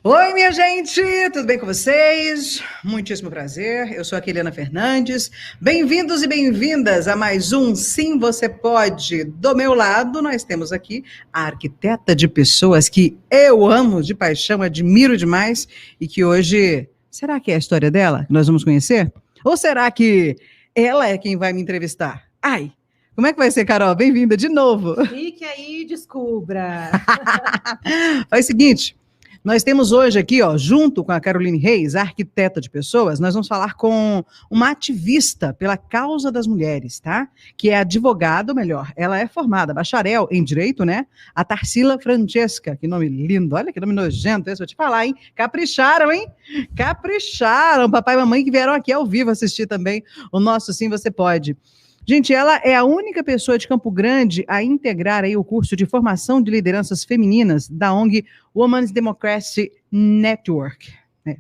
Oi, minha gente, tudo bem com vocês? Muitíssimo prazer, eu sou a Keliana Fernandes. Bem-vindos e bem-vindas a mais um Sim, Você Pode. Do meu lado, nós temos aqui a arquiteta de pessoas que eu amo de paixão, admiro demais e que hoje, será que é a história dela que nós vamos conhecer? Ou será que ela é quem vai me entrevistar? Ai, como é que vai ser, Carol? Bem-vinda de novo. Fique aí e descubra. Faz o seguinte... Nós temos hoje aqui, ó, junto com a Caroline Reis, a arquiteta de pessoas, nós vamos falar com uma ativista pela causa das mulheres, tá? Que é advogada, ou melhor, ela é formada, bacharel em Direito, né? A Tarsila Francesca, que nome lindo, olha que nome nojento esse, vou te falar, hein? Capricharam, hein? Capricharam, papai e mamãe que vieram aqui ao vivo assistir também o nosso Sim, Você Pode. Gente, ela é a única pessoa de Campo Grande a integrar aí o curso de formação de lideranças femininas da ONG Women's Democracy Network.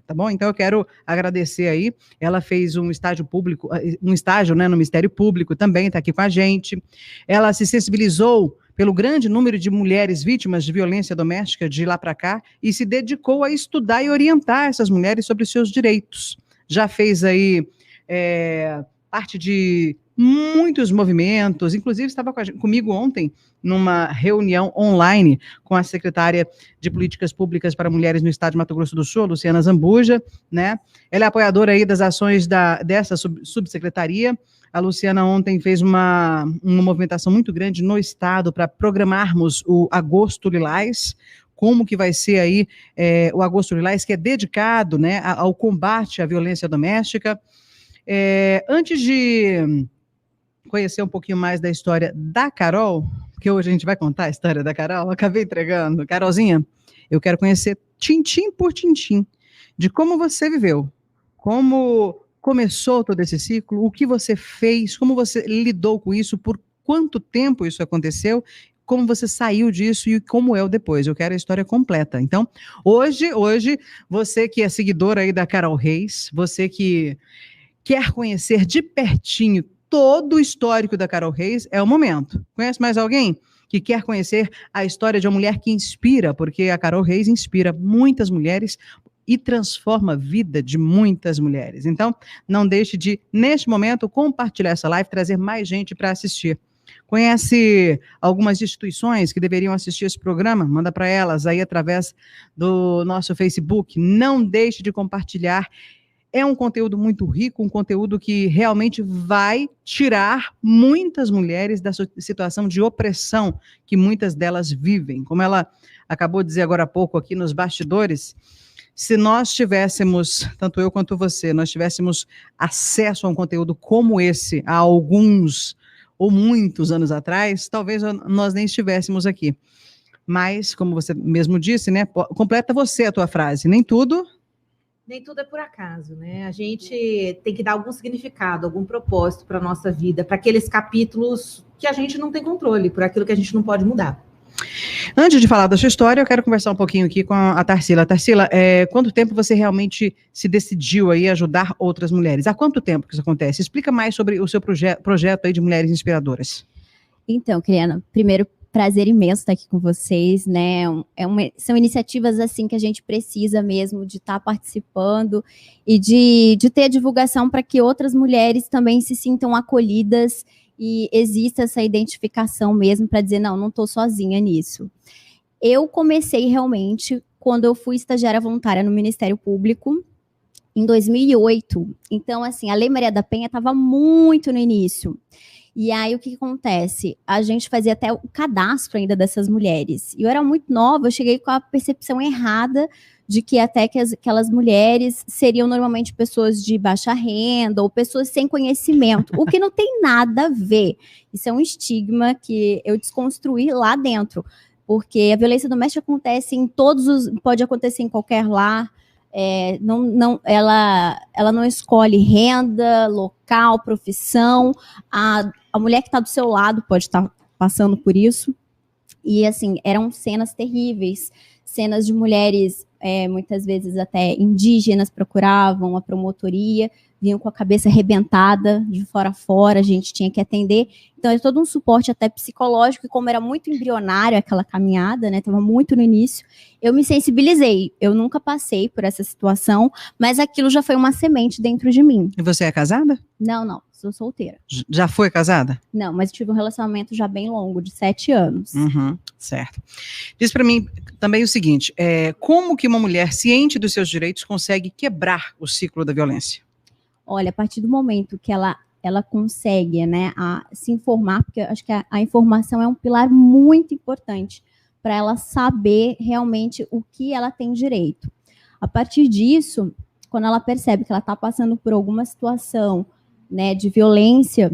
Tá bom? Então eu quero agradecer aí. Ela fez um estágio público, né, no Ministério Público também, está aqui com a gente. Ela se sensibilizou pelo grande número de mulheres vítimas de violência doméstica de lá para cá e se dedicou a estudar e orientar essas mulheres sobre os seus direitos. Já fez aí parte de muitos movimentos, inclusive estava comigo ontem numa reunião online com a secretária de Políticas Públicas para Mulheres no Estado de Mato Grosso do Sul, Luciana Zambuja, né? Ela é apoiadora aí das ações dessa subsecretaria. A Luciana ontem fez uma movimentação muito grande no Estado para programarmos o Agosto Lilás, como que vai ser aí o Agosto Lilás, que é dedicado, né, ao combate à violência doméstica. Antes de conhecer um pouquinho mais da história da Carol, porque hoje a gente vai contar a história da Carol, acabei entregando. Carolzinha, eu quero conhecer tintim por tintim de como você viveu, como começou todo esse ciclo, o que você fez, como você lidou com isso, por quanto tempo isso aconteceu, como você saiu disso e como é o depois. Eu quero a história completa. Então, hoje, você que é seguidora aí da Carol Reis, você que quer conhecer de pertinho todo o histórico da Carol Reis, é o momento. Conhece mais alguém que quer conhecer a história de uma mulher que inspira? Porque a Carol Reis inspira muitas mulheres e transforma a vida de muitas mulheres. Então, não deixe de, neste momento, compartilhar essa live, trazer mais gente para assistir. Conhece algumas instituições que deveriam assistir esse programa? Manda para elas aí através do nosso Facebook. Não deixe de compartilhar. É um conteúdo muito rico, um conteúdo que realmente vai tirar muitas mulheres da situação de opressão que muitas delas vivem. Como ela acabou de dizer agora há pouco aqui nos bastidores, se nós tivéssemos, tanto eu quanto você, nós tivéssemos acesso a um conteúdo como esse há alguns ou muitos anos atrás, talvez nós nem estivéssemos aqui. Mas, como você mesmo disse, né, completa você a tua frase, nem tudo é por acaso, né? A gente tem que dar algum significado, algum propósito para a nossa vida, para aqueles capítulos que a gente não tem controle, por aquilo que a gente não pode mudar. Antes de falar da sua história, eu quero conversar um pouquinho aqui com a Tarsila. Tarsila, quanto tempo você realmente se decidiu aí a ajudar outras mulheres? Há quanto tempo que isso acontece? Explica mais sobre o seu projeto aí de Mulheres Inspiradoras. Então, Keliana, primeiro, prazer imenso estar aqui com vocês, né? São iniciativas assim que a gente precisa mesmo de estar participando e de ter a divulgação para que outras mulheres também se sintam acolhidas e exista essa identificação mesmo para dizer, não estou sozinha nisso. Eu comecei realmente quando eu fui estagiária voluntária no Ministério Público em 2008. Então, assim, a Lei Maria da Penha estava muito no início. E aí, o que acontece? A gente fazia até o cadastro ainda dessas mulheres. E eu era muito nova, eu cheguei com a percepção errada de que até que aquelas mulheres seriam normalmente pessoas de baixa renda ou pessoas sem conhecimento, o que não tem nada a ver. Isso é um estigma que eu desconstruí lá dentro, porque a violência doméstica acontece pode acontecer em qualquer lar. Ela não escolhe renda, local, profissão. A mulher que está do seu lado pode estar passando por isso. E, assim, eram cenas terríveis. Cenas de mulheres, muitas vezes até indígenas, procuravam a promotoria, vinham com a cabeça arrebentada, de fora a fora, a gente tinha que atender. Então, é todo um suporte até psicológico, e como era muito embrionário aquela caminhada, né, estava muito no início, eu me sensibilizei. Eu nunca passei por essa situação, mas aquilo já foi uma semente dentro de mim. E você é casada? Não, sou solteira. Já foi casada? Não, mas tive um relacionamento já bem longo, de 7 anos. Uhum, certo. Diz para mim também o seguinte, como que uma mulher ciente dos seus direitos consegue quebrar o ciclo da violência? Olha, a partir do momento que ela consegue, né, se informar, porque eu acho que a informação é um pilar muito importante para ela saber realmente o que ela tem direito. A partir disso, quando ela percebe que ela está passando por alguma situação, né, de violência,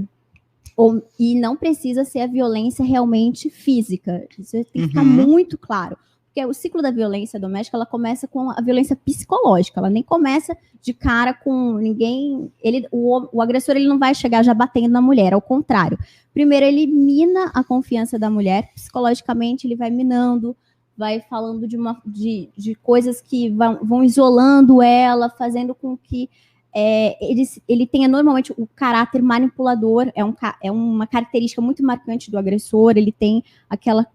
e não precisa ser a violência realmente física, isso tem que ficar muito claro. Porque o ciclo da violência doméstica, ela começa com a violência psicológica, ela nem começa de cara com ninguém, o agressor ele não vai chegar já batendo na mulher, ao contrário. Primeiro ele mina a confiança da mulher, psicologicamente ele vai minando, vai falando de coisas que vão isolando ela, fazendo com que ele tenha normalmente o caráter manipulador, é uma característica muito marcante do agressor, ele tem aquela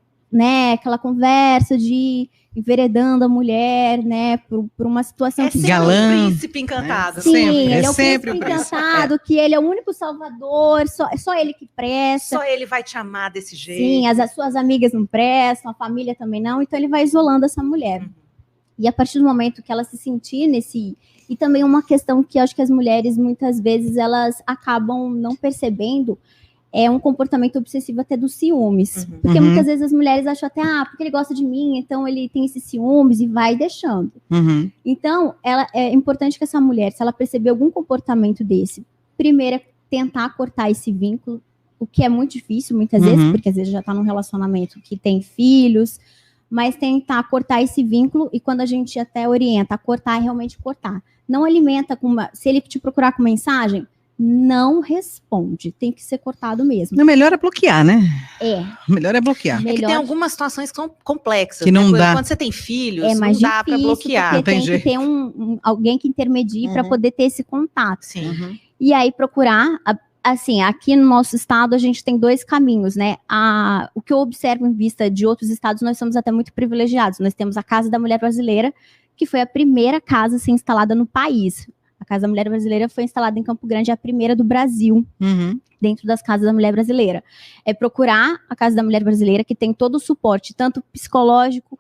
conversa de enveredando a mulher, né, por uma situação sempre galã, o príncipe encantado. Sim, ele é o sempre príncipe encantado, que ele é o único salvador, só ele que presta. Só ele vai te amar desse jeito. Sim, as suas amigas não prestam, a família também não, então ele vai isolando essa mulher. E a partir do momento que ela se sentir nesse... E também uma questão que eu acho que as mulheres, muitas vezes, elas acabam não percebendo, é um comportamento obsessivo até dos ciúmes. Porque muitas vezes as mulheres acham até, porque ele gosta de mim, então ele tem esses ciúmes e vai deixando. Então, é importante que essa mulher, se ela perceber algum comportamento desse, primeiro é tentar cortar esse vínculo, o que é muito difícil muitas vezes, porque às vezes já está num relacionamento que tem filhos, mas tentar cortar esse vínculo, e quando a gente até orienta a cortar, é realmente cortar. Não alimenta se ele te procurar com mensagem, não responde, tem que ser cortado mesmo. O melhor é bloquear, né? O melhor é bloquear. É que tem algumas situações que são complexas, que não dá. Quando você tem filhos, não dá para bloquear. Porque tem que ter alguém que intermedie para poder ter esse contato. Sim. E aí procurar, assim, aqui no nosso estado a gente tem 2 caminhos, né? O que eu observo em vista de outros estados, nós somos até muito privilegiados. Nós temos a Casa da Mulher Brasileira, que foi a primeira casa a ser instalada no país. A Casa da Mulher Brasileira foi instalada em Campo Grande, é a primeira do Brasil, dentro das Casas da Mulher Brasileira. É procurar a Casa da Mulher Brasileira, que tem todo o suporte, tanto psicológico,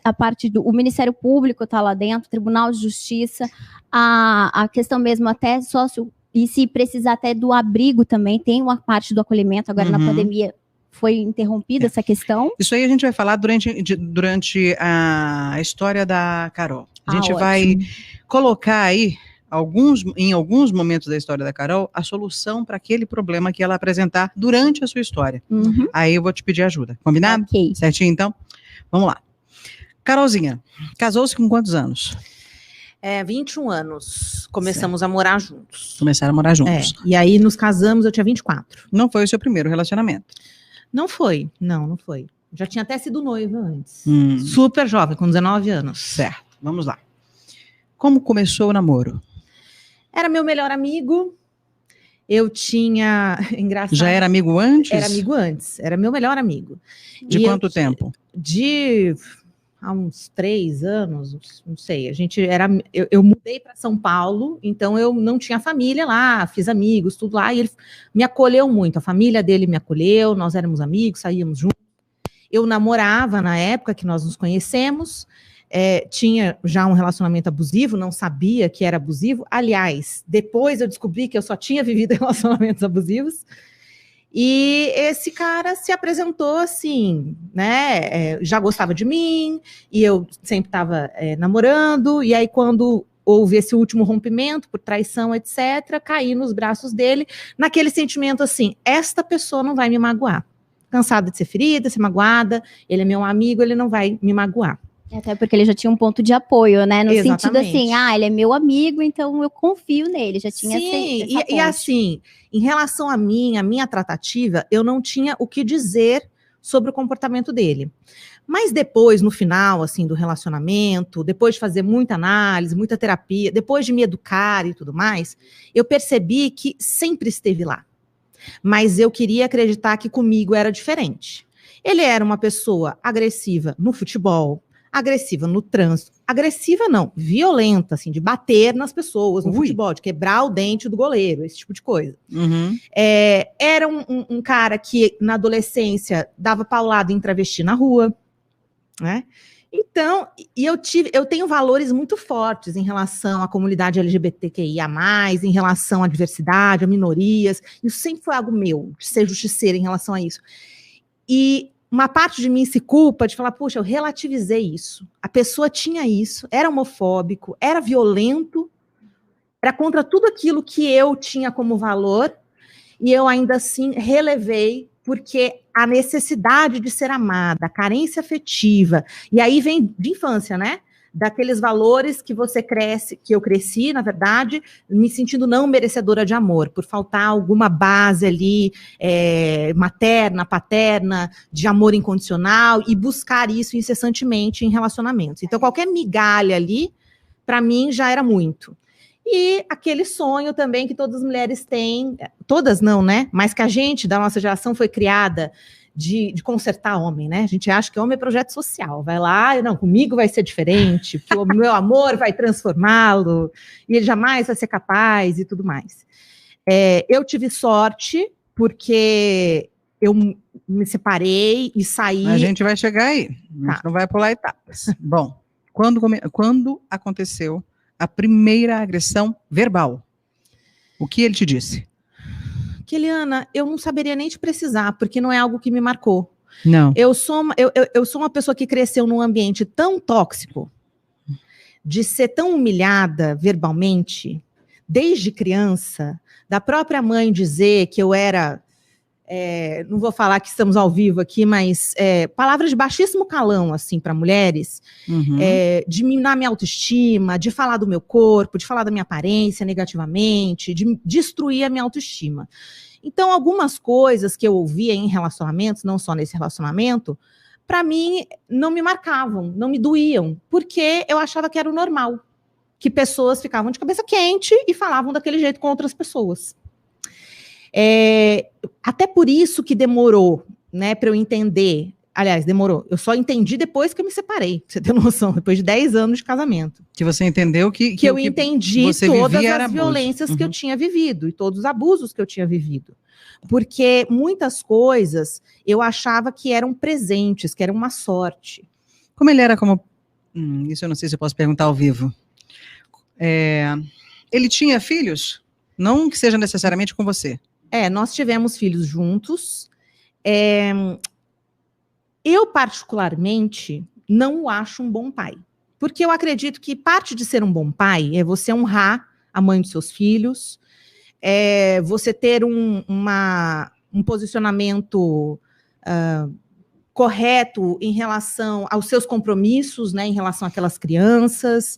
a parte do Ministério Público está lá dentro, Tribunal de Justiça, a questão mesmo até sócio, e se precisar até do abrigo também, tem uma parte do acolhimento, agora na pandemia foi interrompida essa questão. Isso aí a gente vai falar durante a história da Carol. A gente vai colocar aí, em alguns momentos da história da Carol, a solução para aquele problema que ela apresentar durante a sua história. Aí eu vou te pedir ajuda. Combinado? Ok. Certinho, então? Vamos lá. Carolzinha, casou-se com quantos anos? 21 anos. Começamos a morar juntos. Começaram a morar juntos. E aí nos casamos, eu tinha 24. Não foi o seu primeiro relacionamento? Não foi. Não foi. Já tinha até sido noiva antes. Super jovem, com 19 anos. Certo. Vamos lá. Como começou o namoro? Era meu melhor amigo. Eu tinha... Engraçado. Já era amigo antes? Era amigo antes. Era meu melhor amigo. De quanto tempo? Há uns 3 anos, não sei. Eu mudei para São Paulo, então eu não tinha família lá, fiz amigos, tudo lá, e ele me acolheu muito. A família dele me acolheu, nós éramos amigos, saíamos juntos. Eu namorava na época que nós nos conhecemos, tinha já um relacionamento abusivo, não sabia que era abusivo. Aliás, depois eu descobri que eu só tinha vivido relacionamentos abusivos. E esse cara se apresentou assim, né? Já gostava de mim, e eu sempre estava namorando, e aí quando houve esse último rompimento por traição, etc., caí nos braços dele, naquele sentimento assim, esta pessoa não vai me magoar. Cansada de ser ferida, ser magoada, ele é meu amigo, ele não vai me magoar. Até porque ele já tinha um ponto de apoio, né? No Exatamente. sentido assim, ele é meu amigo, então eu confio nele. Já tinha Sim, essa e assim, em relação a minha tratativa, eu não tinha o que dizer sobre o comportamento dele. Mas depois, no final, assim, do relacionamento, depois de fazer muita análise, muita terapia, depois de me educar e tudo mais, eu percebi que sempre esteve lá. Mas eu queria acreditar que comigo era diferente. Ele era uma pessoa agressiva no futebol, agressiva no trânsito, agressiva não, violenta, assim, de bater nas pessoas no futebol, de quebrar o dente do goleiro, esse tipo de coisa. Uhum. Era um cara que, na adolescência, dava paulada em travesti na rua, né? Então, eu tenho valores muito fortes em relação à comunidade LGBTQIA+, em relação à diversidade, a minorias. Isso sempre foi algo meu, de ser justiceira em relação a isso. E uma parte de mim se culpa de falar, puxa, eu relativizei isso. A pessoa tinha isso, era homofóbico, era violento, era contra tudo aquilo que eu tinha como valor, e eu ainda assim relevei, porque a necessidade de ser amada, a carência afetiva, e aí vem de infância, né? Daqueles valores que você cresce, que eu cresci, na verdade, me sentindo não merecedora de amor, por faltar alguma base ali, materna, paterna, de amor incondicional, e buscar isso incessantemente em relacionamentos. Então, qualquer migalha ali, para mim, já era muito. E aquele sonho também que todas as mulheres têm, todas não, né? Mas que a gente, da nossa geração, foi criada de consertar homem, né? A gente acha que homem é projeto social. Vai lá, não, comigo vai ser diferente, porque o meu amor vai transformá-lo, e ele jamais vai ser capaz e tudo mais. Eu tive sorte, porque eu me separei e saí... A gente vai chegar aí, a gente não vai pular etapas. Bom, quando aconteceu a primeira agressão verbal? O que ele te disse? Keliana, eu não saberia nem te precisar, porque não é algo que me marcou. Não. Eu sou uma pessoa que cresceu num ambiente tão tóxico, de ser tão humilhada verbalmente, desde criança, da própria mãe dizer que eu era... não vou falar que estamos ao vivo aqui, mas palavras de baixíssimo calão, assim, para mulheres, de minar minha autoestima, de falar do meu corpo, de falar da minha aparência negativamente, de destruir a minha autoestima. Então, algumas coisas que eu ouvia em relacionamentos, não só nesse relacionamento, para mim, não me marcavam, não me doíam, porque eu achava que era o normal, que pessoas ficavam de cabeça quente e falavam daquele jeito com outras pessoas. Até por isso que demorou, né, para eu entender. Aliás, demorou. Eu só entendi depois que eu me separei, pra você ter noção, depois de 10 anos de casamento. Que você entendeu que eu entendi todas as violências que eu Uhum. tinha vivido e todos os abusos que eu tinha vivido. Porque muitas coisas eu achava que eram presentes, que eram uma sorte. Como ele era como... isso eu não sei se eu posso perguntar ao vivo. Ele tinha filhos? Não que seja necessariamente com você. Nós tivemos filhos juntos. Eu, particularmente, não o acho um bom pai. Porque eu acredito que parte de ser um bom pai é você honrar a mãe dos seus filhos, você ter um posicionamento correto em relação aos seus compromissos, né, em relação àquelas crianças,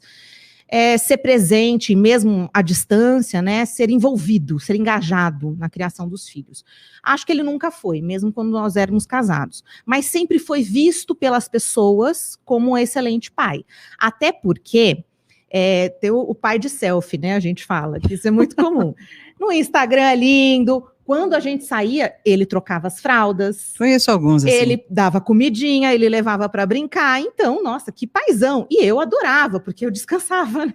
ser presente, mesmo à distância, né, ser envolvido, ser engajado na criação dos filhos. Acho que ele nunca foi, mesmo quando nós éramos casados, mas sempre foi visto pelas pessoas como um excelente pai. Até porque tem o pai de selfie, né, a gente fala, que isso é muito comum. No Instagram é lindo. Quando a gente saía, ele trocava as fraldas. Conheço alguns assim. Ele dava comidinha, ele levava para brincar. Então, nossa, que paizão. E eu adorava, porque eu descansava, né?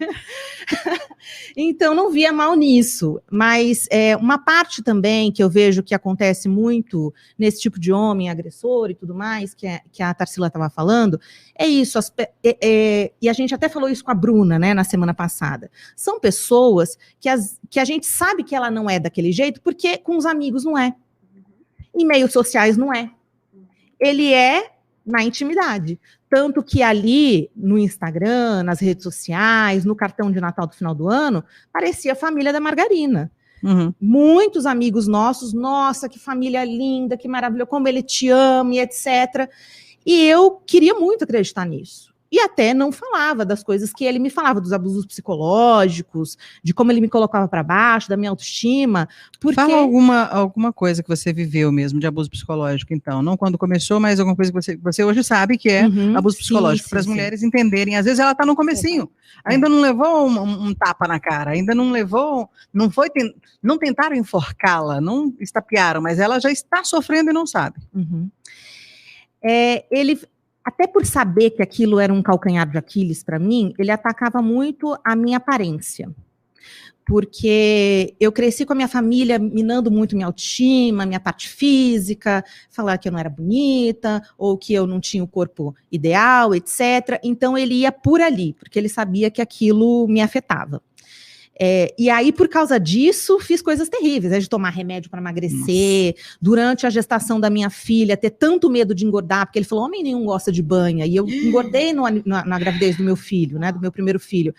Então, não via mal nisso. Mas uma parte também que eu vejo que acontece muito nesse tipo de homem agressor e tudo mais, que a Tarsila estava falando, é isso. E a gente até falou isso com a Bruna, né, na semana passada. São pessoas que a gente sabe que ela não é daquele jeito, porque com os amigos não é. Em meios sociais não é. Ele é na intimidade. Tanto que ali no Instagram, nas redes sociais, no cartão de Natal do final do ano, parecia a família da Margarina. Uhum. Muitos amigos nossos, nossa, que família linda, que maravilhoso, como ele te ama e etc. E eu queria muito acreditar nisso. E até não falava das coisas que ele me falava, dos abusos psicológicos, de como ele me colocava para baixo, da minha autoestima. Porque... Fala alguma coisa que você viveu mesmo de abuso psicológico, então. Não quando começou, mas alguma coisa que você hoje sabe que é abuso psicológico, para as mulheres entenderem. Às vezes ela está no comecinho, ainda não levou um tapa na cara, ainda não levou, não tentaram enforcá-la, não estapearam, mas ela já está sofrendo e não sabe. Ele... Até por saber que aquilo era um calcanhar de Aquiles para mim, ele atacava muito a minha aparência. Porque eu cresci com a minha família minando muito minha autoestima, minha parte física, falar que eu não era bonita, ou que eu não tinha o corpo ideal, etc. Então ele ia por ali, porque ele sabia que aquilo me afetava. E aí, por causa disso, fiz coisas terríveis, de tomar remédio para emagrecer, durante a gestação da minha filha, ter tanto medo de engordar, porque ele falou, homem nenhum gosta de banha, e eu engordei na gravidez do meu filho, né, do meu primeiro filho,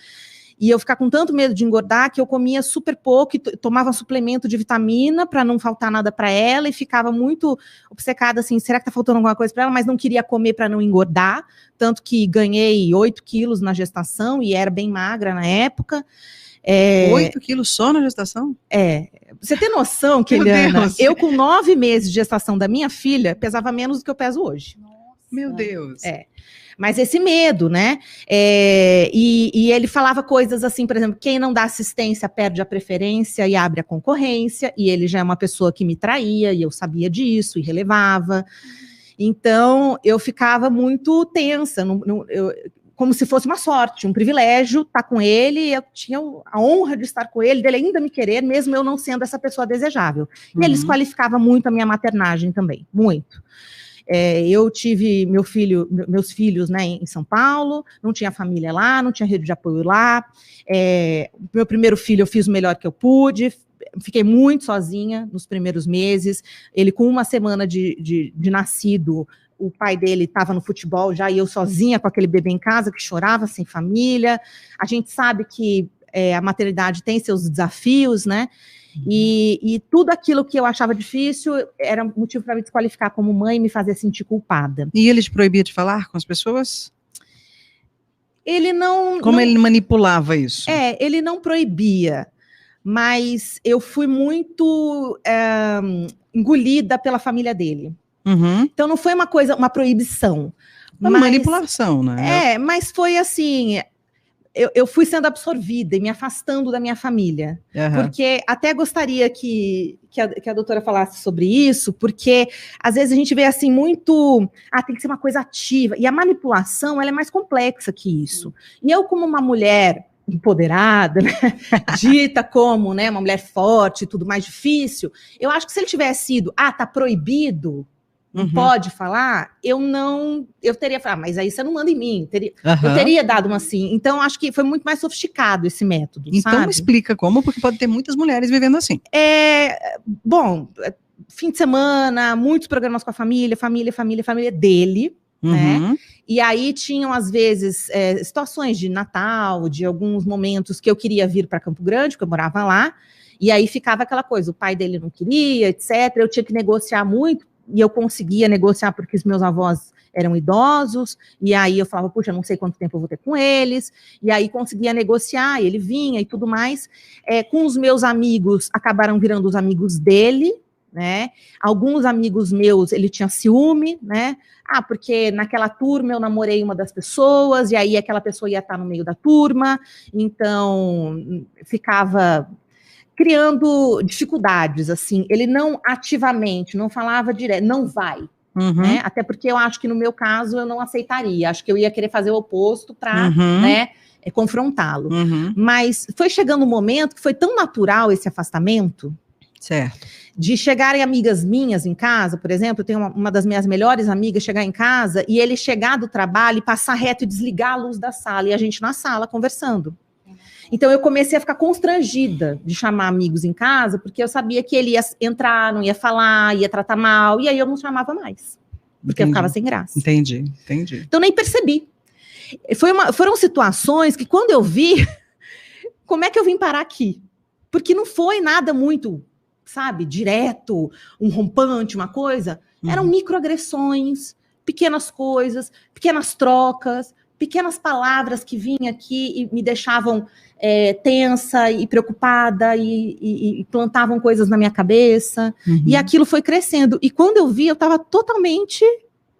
e eu ficar com tanto medo de engordar, que eu comia super pouco, e tomava suplemento de vitamina, para não faltar nada para ela, e ficava muito obcecada, assim, será que tá faltando alguma coisa para ela, mas não queria comer para não engordar, tanto que ganhei 8 quilos na gestação, e era bem magra na época. 8 quilos só na gestação? Você tem noção, Keliana? Eu com 9 meses de gestação da minha filha, pesava menos do que eu peso hoje. Nossa. Meu Deus. Mas esse medo, né? E ele falava coisas assim, por exemplo, quem não dá assistência perde a preferência e abre a concorrência, e ele já é uma pessoa que me traía, e eu sabia disso, e relevava. Então, eu ficava muito tensa, como se fosse uma sorte, um privilégio estar com ele, eu tinha a honra de estar com ele, dele ainda me querer, mesmo eu não sendo essa pessoa desejável. E ele desqualificava muito a minha maternagem também, muito. Eu tive meus filhos, né, em São Paulo, não tinha família lá, não tinha rede de apoio lá, meu primeiro filho eu fiz o melhor que eu pude, fiquei muito sozinha nos primeiros meses, ele com 1 semana de nascido, o pai dele estava no futebol já, e eu sozinha com aquele bebê em casa, que chorava, sem família. A gente sabe que a maternidade tem seus desafios, né? E tudo aquilo que eu achava difícil era motivo para me desqualificar como mãe e me fazer sentir culpada. E ele te proibia de falar com as pessoas? Ele não... Como ele manipulava isso? Ele não proibia, mas eu fui muito engolida pela família dele. Então não foi uma proibição. Uma manipulação, né? Mas foi assim, eu fui sendo absorvida e me afastando da minha família. Porque até gostaria que a doutora falasse sobre isso, porque às vezes a gente vê assim muito, tem que ser uma coisa ativa, e a manipulação ela é mais complexa que isso. E eu, como uma mulher empoderada, né, dita como, né, uma mulher forte, tudo mais difícil, eu acho que se ele tivesse sido, tá proibido, não pode falar, eu teria falado, mas aí você não manda em mim, eu teria dado uma assim. Então, acho que foi muito mais sofisticado esse método, então, sabe? Explica como, porque pode ter muitas mulheres vivendo assim. Bom, fim de semana, muitos programas com a família dele, né? E aí tinham, às vezes, situações de Natal, de alguns momentos que eu queria vir para Campo Grande, porque eu morava lá, e aí ficava aquela coisa, o pai dele não queria, etc. Eu tinha que negociar muito, e eu conseguia negociar porque os meus avós eram idosos, e aí eu falava, puxa, não sei quanto tempo eu vou ter com eles, e aí conseguia negociar, e ele vinha e tudo mais. Com os meus amigos, acabaram virando os amigos dele, né? Alguns amigos meus, ele tinha ciúme, né? Porque naquela turma eu namorei uma das pessoas, e aí aquela pessoa ia estar no meio da turma, então ficava criando dificuldades, assim, ele não ativamente, não falava direto, não vai, né? Até porque eu acho que no meu caso eu não aceitaria, acho que eu ia querer fazer o oposto para, né, confrontá-lo. Mas foi chegando um momento que foi tão natural esse afastamento, certo, de chegarem amigas minhas em casa, por exemplo, eu tenho uma das minhas melhores amigas chegar em casa e ele chegar do trabalho e passar reto e desligar a luz da sala, e a gente na sala conversando. Então, eu comecei a ficar constrangida de chamar amigos em casa, porque eu sabia que ele ia entrar, não ia falar, ia tratar mal, e aí eu não chamava mais, porque eu ficava sem graça. Entendi. Então, nem percebi. Foram situações que, quando eu vi, como é que eu vim parar aqui? Porque não foi nada muito, sabe, direto, um rompante, uma coisa. Eram microagressões, pequenas coisas, pequenas trocas, pequenas palavras que vinham aqui e me deixavam tensa e preocupada e plantavam coisas na minha cabeça. Uhum. E aquilo foi crescendo. E quando eu vi, eu estava totalmente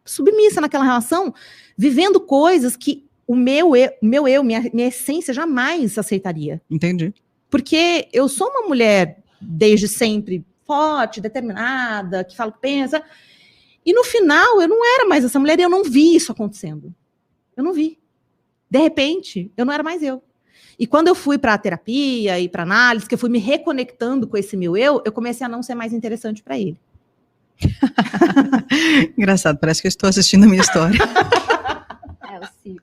submissa naquela relação, vivendo coisas que minha essência jamais aceitaria. Entendi. Porque eu sou uma mulher, desde sempre, forte, determinada, que fala o que pensa. E no final, eu não era mais essa mulher e eu não vi isso acontecendo. Eu não vi. De repente, eu não era mais eu. E quando eu fui para a terapia e para análise, que eu fui me reconectando com esse meu eu comecei a não ser mais interessante para ele. Engraçado, parece que eu estou assistindo a minha história. É o ciclo.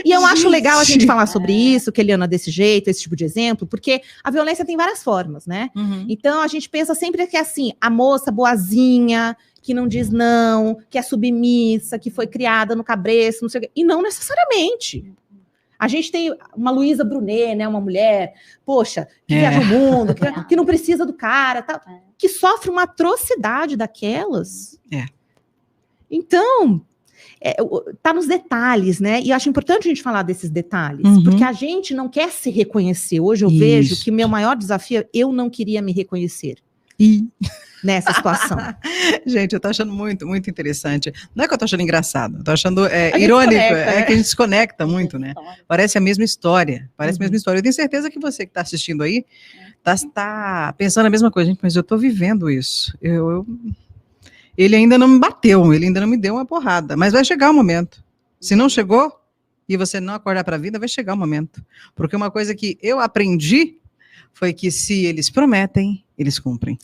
E eu acho legal a gente falar sobre isso, Keliana, desse jeito, esse tipo de exemplo, porque a violência tem várias formas, né? Uhum. Então a gente pensa sempre que é assim, a moça boazinha, que não diz não, que é submissa, que foi criada no cabresto, não sei o quê. E não necessariamente. A gente tem uma Luísa Brunet, né, uma mulher, poxa, que viaja o mundo, que não precisa do cara, tá, que sofre uma atrocidade daquelas. Então, tá nos detalhes, né? E eu acho importante a gente falar desses detalhes, porque a gente não quer se reconhecer. Hoje eu vejo que meu maior desafio é eu não queria me reconhecer. Nessa situação. Gente, eu tô achando muito, muito interessante. Não é que eu tô achando engraçado, eu tô achando irônico, né? Que a gente se conecta muito, né? Parece a mesma história, parece a mesma história. Eu tenho certeza que você que tá assistindo aí, tá pensando a mesma coisa, gente, mas eu tô vivendo isso. Ele ainda não me bateu, ele ainda não me deu uma porrada, mas vai chegar o momento. Se não chegou, e você não acordar para a vida, vai chegar o momento. Porque uma coisa que eu aprendi foi que se eles prometem, eles cumprem.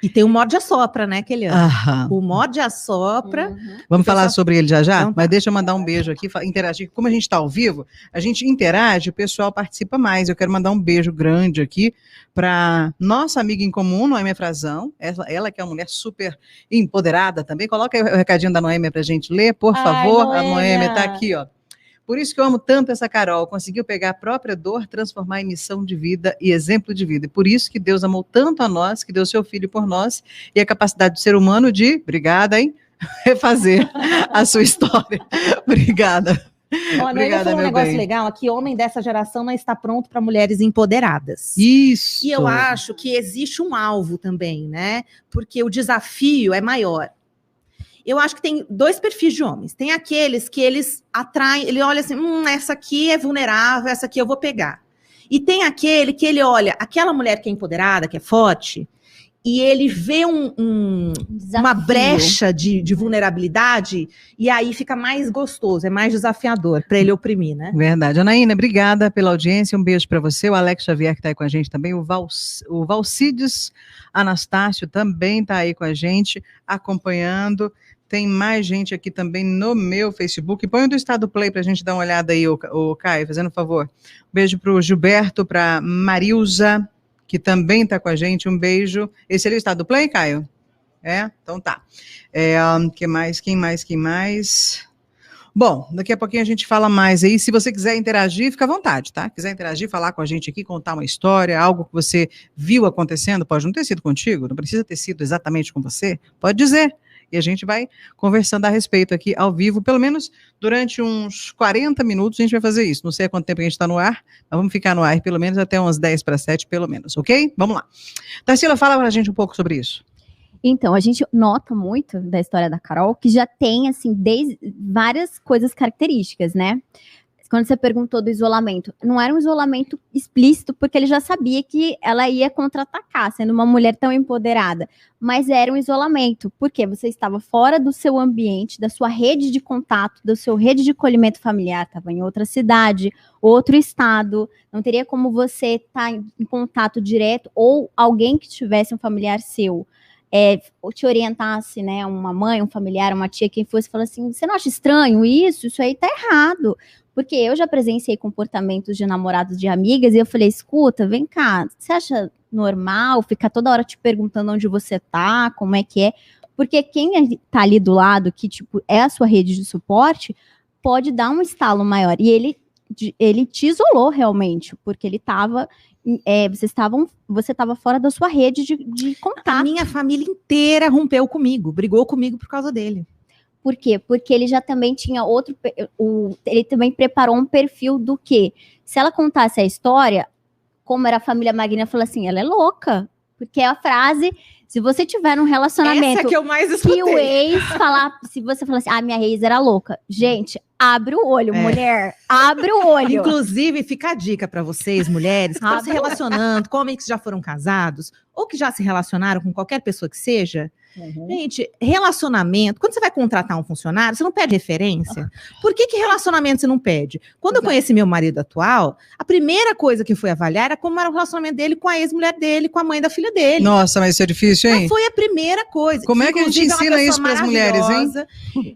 E tem o morde-a-sopra, né, Keliana? O morde-a-sopra. Vamos falar sobre ele já? Então, mas deixa eu mandar um beijo aqui, interagir. Como a gente está ao vivo, a gente interage, o pessoal participa mais. Eu quero mandar um beijo grande aqui para nossa amiga em comum, Noêmia Frazão. Ela que é uma mulher super empoderada também. Coloca aí o recadinho da Noêmia para a gente ler, por favor. Noêmia. A Noêmia está aqui, ó. Por isso que eu amo tanto essa Carol, conseguiu pegar a própria dor, transformar em missão de vida e exemplo de vida. E por isso que Deus amou tanto a nós, que deu seu filho por nós, e a capacidade do ser humano de, obrigada, hein, refazer a sua história. Obrigada. Olha, eu falei um negócio legal aqui, homem dessa geração não está pronto para mulheres empoderadas. Isso. E eu acho que existe um alvo também, né? Porque o desafio é maior. Eu acho que tem dois perfis de homens. Tem aqueles que eles atraem, ele olha assim, essa aqui é vulnerável, essa aqui eu vou pegar. E tem aquele que ele olha, aquela mulher que é empoderada, que é forte, e ele vê uma brecha de vulnerabilidade, e aí fica mais gostoso, é mais desafiador para ele oprimir, né? Verdade. Anaína, obrigada pela audiência, um beijo para você, o Alex Xavier que está aí com a gente também, o Valcides Anastácio também está aí com a gente, acompanhando. Tem mais gente aqui também no meu Facebook. Põe o do Estado Play para a gente dar uma olhada aí, o Caio, fazendo um favor. Um beijo para o Gilberto, para Marilza, que também está com a gente. Um beijo. Esse é o Estado Play, Caio? Então tá. Quem mais? Bom, daqui a pouquinho a gente fala mais aí. Se você quiser interagir, fica à vontade, tá? Quiser interagir, falar com a gente aqui, contar uma história, algo que você viu acontecendo, pode não ter sido contigo, não precisa ter sido exatamente com você, pode dizer. E a gente vai conversando a respeito aqui ao vivo, pelo menos durante uns 40 minutos a gente vai fazer isso. Não sei há quanto tempo a gente está no ar, mas vamos ficar no ar pelo menos até umas 10 para 7, pelo menos, ok? Vamos lá. Tarsila, fala para a gente um pouco sobre isso. Então, a gente nota muito da história da Carol que já tem, assim, várias coisas características, né? Quando você perguntou do isolamento, não era um isolamento explícito, porque ele já sabia que ela ia contra-atacar, sendo uma mulher tão empoderada. Mas era um isolamento, porque você estava fora do seu ambiente, da sua rede de contato, da sua rede de acolhimento familiar, estava em outra cidade, outro estado, não teria como você estar em contato direto, ou alguém que tivesse um familiar seu, te orientasse, né, uma mãe, um familiar, uma tia, quem fosse, fala assim, você não acha estranho isso? Isso aí tá errado. Porque eu já presenciei comportamentos de namorados de amigas e eu falei, escuta, vem cá, você acha normal ficar toda hora te perguntando onde você tá, como é que é? Porque quem tá ali do lado, que tipo é a sua rede de suporte, pode dar um estalo maior. E ele te isolou realmente, porque ele tava... você estava fora da sua rede de contato. A minha família inteira rompeu comigo, brigou comigo por causa dele. Por quê? Porque ele já também tinha ele também preparou um perfil do que, se ela contasse a história, como era a família Magna, falou assim, ela é louca. Porque é a frase, se você tiver num relacionamento Essa que eu mais escutei. que o ex falar, se você falar assim, minha ex era louca. Gente, abre o olho, mulher, abre o olho. Inclusive, fica a dica para vocês, mulheres, que estão se relacionando com homens que já foram casados, ou que já se relacionaram com qualquer pessoa que seja. Gente, relacionamento, quando você vai contratar um funcionário, você não pede referência? Por que relacionamento você não pede? Quando eu conheci meu marido atual, a primeira coisa que eu fui avaliar era como era o relacionamento dele com a ex-mulher dele, com a mãe da filha dele. Nossa, mas isso é difícil, hein? Mas foi a primeira coisa. Como é que a gente ensina isso para as mulheres, hein?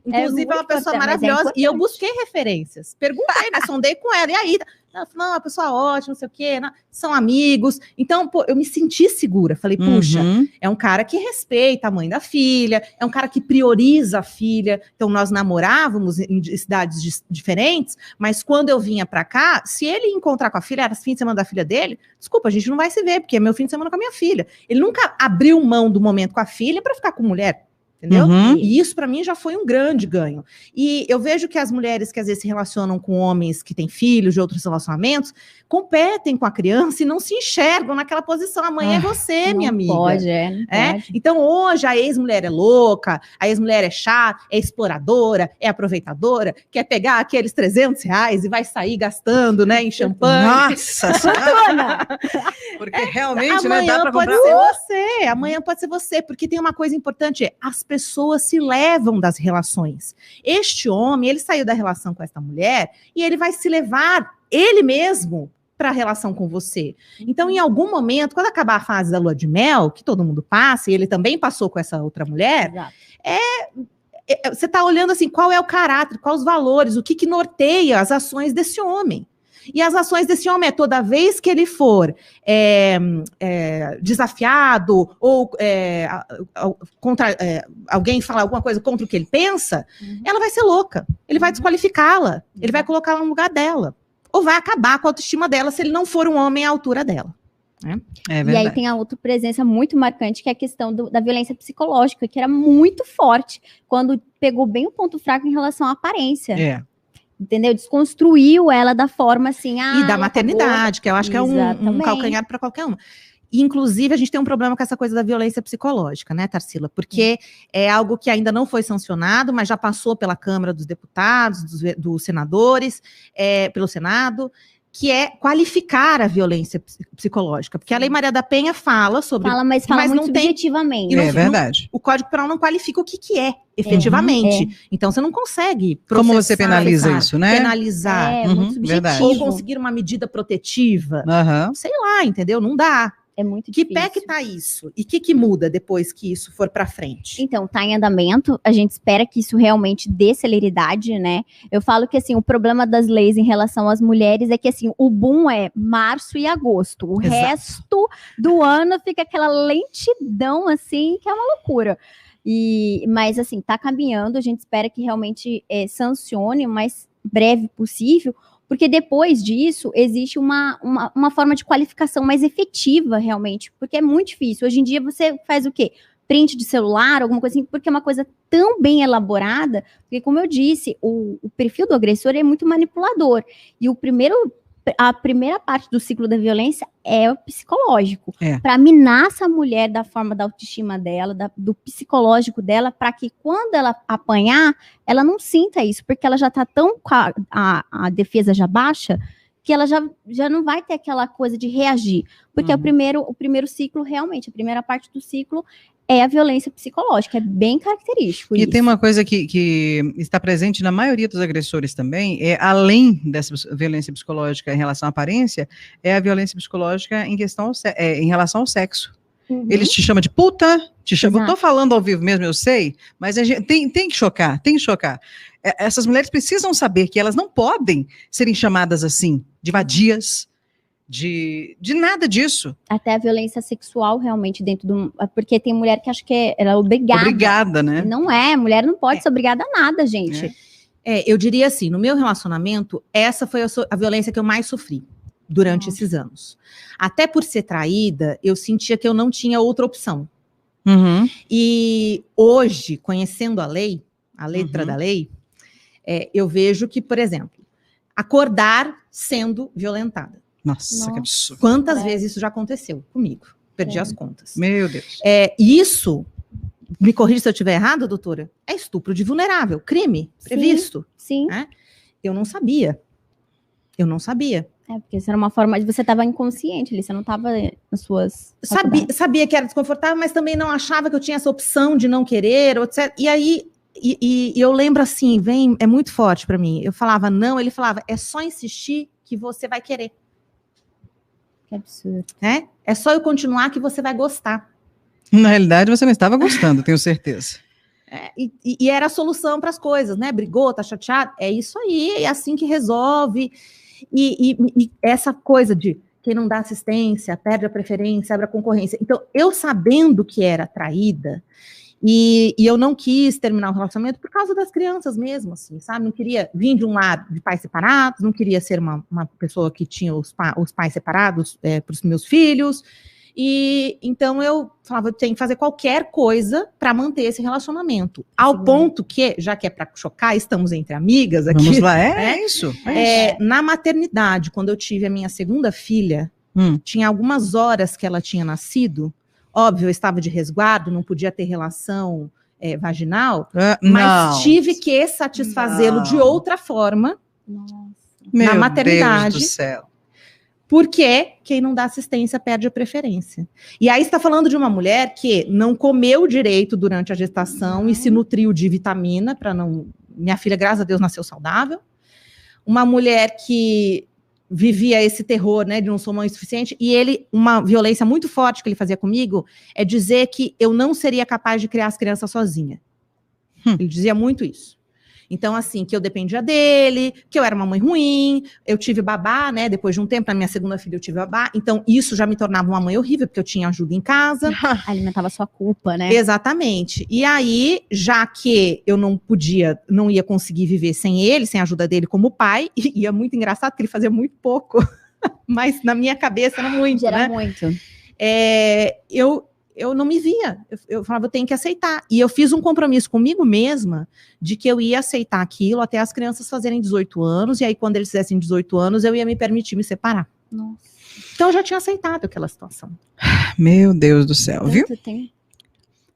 Inclusive, é uma pessoa maravilhosa. E eu busquei referências. Perguntei, né? Sondei com ela. E aí? Ela falou, não, uma pessoa ótima, não sei o quê, não, são amigos. Então, pô, eu me senti segura. Falei, puxa, é um cara que respeita a mãe da filha, é um cara que prioriza a filha. Então, nós namorávamos em cidades diferentes, mas quando eu vinha pra cá, se ele encontrar com a filha, era fim de semana da filha dele, desculpa, a gente não vai se ver, porque é meu fim de semana com a minha filha. Ele nunca abriu mão do momento com a filha para ficar com mulher. Entendeu? E isso para mim já foi um grande ganho. E eu vejo que as mulheres que às vezes se relacionam com homens que têm filhos de outros relacionamentos, competem com a criança e não se enxergam naquela posição. A mãe é você, minha amiga. Pode, não pode. Então hoje a ex-mulher é louca, a ex-mulher é chata, é exploradora, é aproveitadora, quer pegar aqueles R$300 e vai sair gastando, né, em champanhe. Nossa Senhora! Porque realmente, né, dá para comprar. Pode ser você, amanhã pode ser você, porque tem uma coisa importante, as pessoas se levam das relações. Este homem, ele saiu da relação com essa mulher e ele vai se levar ele mesmo para a relação com você. Então, em algum momento, quando acabar a fase da lua de mel, que todo mundo passa, e ele também passou com essa outra mulher, você está olhando assim, qual é o caráter, quais os valores, o que norteia as ações desse homem. E as ações desse homem toda vez que ele for desafiado ou alguém falar alguma coisa contra o que ele pensa, ela vai ser louca. Ele vai desqualificá-la. Ele vai colocá-la no lugar dela. Ou vai acabar com a autoestima dela se ele não for um homem à altura dela. E aí tem a outra presença muito marcante, que é a questão da violência psicológica, que era muito forte, quando pegou bem o ponto fraco em relação à aparência. Entendeu? Desconstruiu ela da forma assim... e da maternidade, que eu acho que é um calcanhar para qualquer uma. Inclusive, a gente tem um problema com essa coisa da violência psicológica, né, Tarsila? Porque é algo que ainda não foi sancionado, mas já passou pela Câmara dos Deputados, dos senadores, pelo Senado, que é qualificar a violência psicológica. Porque a Lei Maria da Penha fala sobre... mas muito não subjetivamente. É verdade. O Código Penal não qualifica o que é, efetivamente. Então, você não consegue processar. Como você penaliza isso, né? Penalizar. Muito subjetivo. Verdade. Ou conseguir uma medida protetiva. Sei lá, entendeu? Não dá. É muito que difícil. pé que tá isso? E o que muda depois que isso for para frente? Então, tá em andamento. A gente espera que isso realmente dê celeridade, né? Eu falo que, assim, o problema das leis em relação às mulheres é que, assim, o boom é março e agosto. O resto do ano fica aquela lentidão, assim, que é uma loucura. Mas, assim, tá caminhando. A gente espera que realmente sancione o mais breve possível, porque depois disso existe uma forma de qualificação mais efetiva, realmente, porque é muito difícil. Hoje em dia você faz o quê? Print de celular, alguma coisa assim, porque é uma coisa tão bem elaborada, porque, como eu disse, o perfil do agressor é muito manipulador, e a primeira parte do ciclo da violência é o psicológico, para minar essa mulher da forma da autoestima dela, do psicológico dela, para que quando ela apanhar, ela não sinta isso, porque ela já está tão com a defesa já baixa, que ela já não vai ter aquela coisa de reagir, porque o primeiro ciclo, realmente, a primeira parte do ciclo é a violência psicológica, é bem característico. E tem uma coisa que está presente na maioria dos agressores também, além dessa violência psicológica em relação à aparência, é a violência psicológica em relação ao sexo. Eles te chamam de puta, te chamam, eu tô falando ao vivo mesmo, eu sei, mas a gente tem que chocar, essas mulheres precisam saber que elas não podem serem chamadas assim, de vadias, de nada disso. Até a violência sexual, realmente, dentro porque tem mulher que acha que ela é obrigada. Obrigada, né? Não é, mulher não pode ser obrigada a nada, gente. Eu diria assim, no meu relacionamento, essa foi a violência que eu mais sofri durante esses anos. Até por ser traída, eu sentia que eu não tinha outra opção. E hoje, conhecendo a lei, a letra da lei, eu vejo que, por exemplo, acordar sendo violentada. Nossa, que absurdo. Quantas vezes isso já aconteceu comigo? Perdi as contas. Meu Deus. Isso, me corrija se eu estiver errado, doutora, é estupro de vulnerável, crime previsto. Sim. Né? Eu não sabia. Porque isso era uma forma de você estava inconsciente ali, você não estava nas suas. Sabia que era desconfortável, mas também não achava que eu tinha essa opção de não querer, etc. E aí, eu lembro assim, é muito forte para mim. Eu falava não, ele falava, é só insistir que você vai querer. Que absurdo. É só eu continuar que você vai gostar. Na realidade, você não estava gostando, tenho certeza. E era a solução para as coisas, né? Brigou, tá chateado? É isso aí, é assim que resolve. E essa coisa de quem não dá assistência, perde a preferência, abre a concorrência. Então, eu sabendo que era traída, e eu não quis terminar o relacionamento por causa das crianças mesmo, assim, sabe? Não queria vir de um lado de pais separados, não queria ser uma pessoa que tinha os pais separados para os meus filhos. E então eu falava, eu tenho que fazer qualquer coisa para manter esse relacionamento. Ao ponto que, já que é para chocar, estamos entre amigas aqui. Vamos lá, isso. Na maternidade, quando eu tive a minha segunda filha, tinha algumas horas que ela tinha nascido. Óbvio, eu estava de resguardo, não podia ter relação vaginal, mas tive que satisfazê-lo de outra forma na maternidade. Deus do céu. Porque quem não dá assistência perde a preferência. E aí você está falando de uma mulher que não comeu direito durante a gestação e se nutriu de vitamina para não... Minha filha, graças a Deus, nasceu saudável. Uma mulher que vivia esse terror, né, de não sou mãe suficiente. E uma violência muito forte que ele fazia comigo é dizer que eu não seria capaz de criar as crianças sozinha. Ele dizia muito isso. Então, assim, que eu dependia dele, que eu era uma mãe ruim, eu tive babá, né? Depois de um tempo, na minha segunda filha, eu tive babá. Então, isso já me tornava uma mãe horrível, porque eu tinha ajuda em casa. Alimentava sua culpa, né? Exatamente. E aí, já que eu não ia conseguir viver sem ele, sem a ajuda dele como pai, e é muito engraçado, porque ele fazia muito pouco, mas na minha cabeça era muito, Era né? muito. Eu não me via, eu falava, eu tenho que aceitar. E eu fiz um compromisso comigo mesma de que eu ia aceitar aquilo até as crianças fazerem 18 anos, e aí quando eles fizessem 18 anos, eu ia me permitir me separar. Nossa. Então eu já tinha aceitado aquela situação. Meu Deus do céu, viu? Tempo.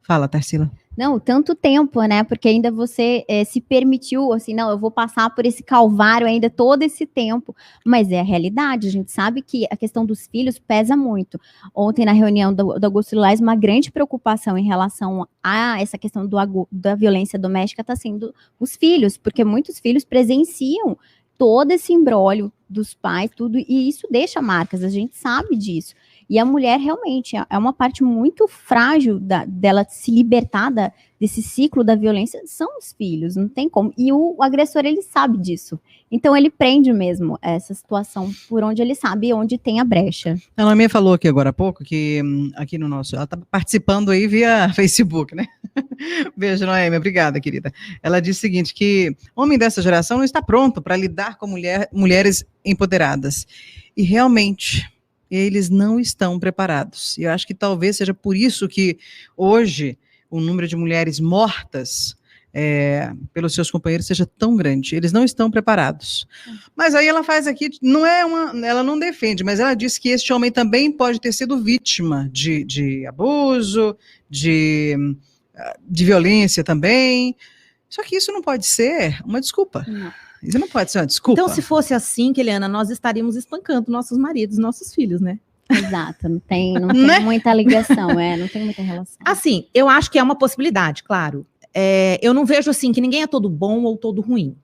Fala, Tarsila. Não, tanto tempo, né? Porque ainda você se permitiu, assim, não, eu vou passar por esse calvário ainda todo esse tempo. Mas é a realidade, a gente sabe que a questão dos filhos pesa muito. Ontem, na reunião do Augusto Lilás, uma grande preocupação em relação a essa questão da violência doméstica está sendo os filhos, porque muitos filhos presenciam todo esse imbróglio dos pais, tudo, e isso deixa marcas, a gente sabe disso. E a mulher realmente é uma parte muito frágil dela se libertar desse ciclo da violência, são os filhos, não tem como. E o agressor, ele sabe disso. Então, ele prende mesmo essa situação por onde ele sabe onde tem a brecha. A Noemi falou aqui agora há pouco que aqui no nosso... Ela está participando aí via Facebook, né? Beijo, Noemi. Obrigada, querida. Ela disse o seguinte, que homem dessa geração não está pronto para lidar com mulheres empoderadas. E realmente... eles não estão preparados. E eu acho que talvez seja por isso que hoje o número de mulheres mortas pelos seus companheiros seja tão grande. Eles não estão preparados. Mas aí ela faz aqui, ela não defende, mas ela diz que este homem também pode ter sido vítima de abuso, de violência também. Só que isso não pode ser uma desculpa. Não. Isso não pode ser uma desculpa. Então, se fosse assim, Keliana, nós estaríamos espancando nossos maridos, nossos filhos, né? Exato, não tem muita ligação, não tem muita relação. Assim, eu acho que é uma possibilidade, claro. Eu não vejo assim que ninguém é todo bom ou todo ruim.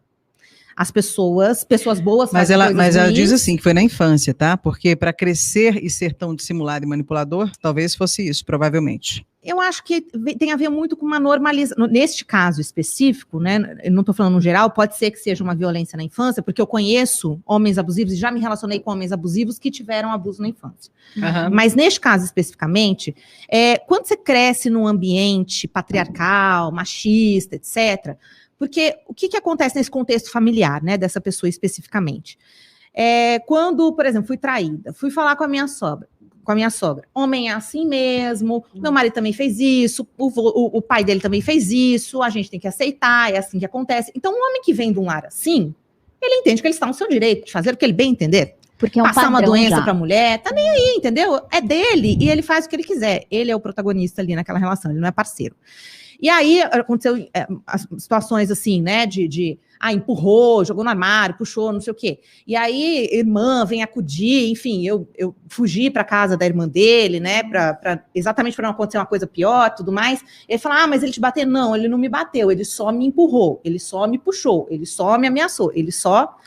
As pessoas boas fazem coisas ruins. Mas ela diz assim, que foi na infância, tá? Porque para crescer e ser tão dissimulado e manipulador, talvez fosse isso, provavelmente. Eu acho que tem a ver muito com uma normalização. Neste caso específico, né? Eu não estou falando no geral, pode ser que seja uma violência na infância, porque eu conheço homens abusivos e já me relacionei com homens abusivos que tiveram abuso na infância. Uhum. Mas neste caso especificamente, quando você cresce num ambiente patriarcal, machista, etc., porque o que acontece nesse contexto familiar, né, dessa pessoa especificamente? Quando, por exemplo, fui traída, fui falar com a minha sogra. com a minha sogra. Homem é assim mesmo, meu marido também fez isso, o pai dele também fez isso, a gente tem que aceitar, é assim que acontece. Então, um homem que vem de um lar assim, ele entende que ele está no seu direito de fazer o que ele bem entender. Porque é um Passar uma padrão doença já. pra mulher, tá nem aí, entendeu? É dele e ele faz o que ele quiser. Ele é o protagonista ali naquela relação, ele não é parceiro. E aí aconteceu as situações assim, né, empurrou, jogou no armário, puxou, não sei o quê. E aí, irmã vem acudir, enfim, eu fugi para casa da irmã dele, né, exatamente para não acontecer uma coisa pior, tudo mais. Ele fala, mas ele te bateu? Não, ele não me bateu, ele só me empurrou, ele só me puxou, ele só me ameaçou, ele só...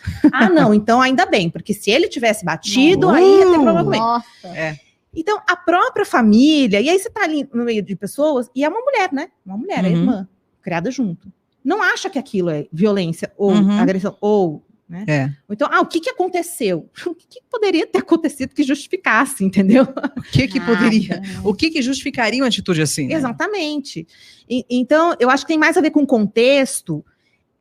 não, então ainda bem, porque se ele tivesse batido, aí ia ter problema com ele. Nossa. Então, a própria família, e aí você tá ali no meio de pessoas, e é uma mulher, né? Uma mulher, é irmã, criada junto. Não acha que aquilo é violência ou agressão, ou, né? Ou então, o que aconteceu? O que poderia ter acontecido que justificasse, entendeu? O que poderia? O que justificaria uma atitude assim? Né? Exatamente. Então, eu acho que tem mais a ver com contexto.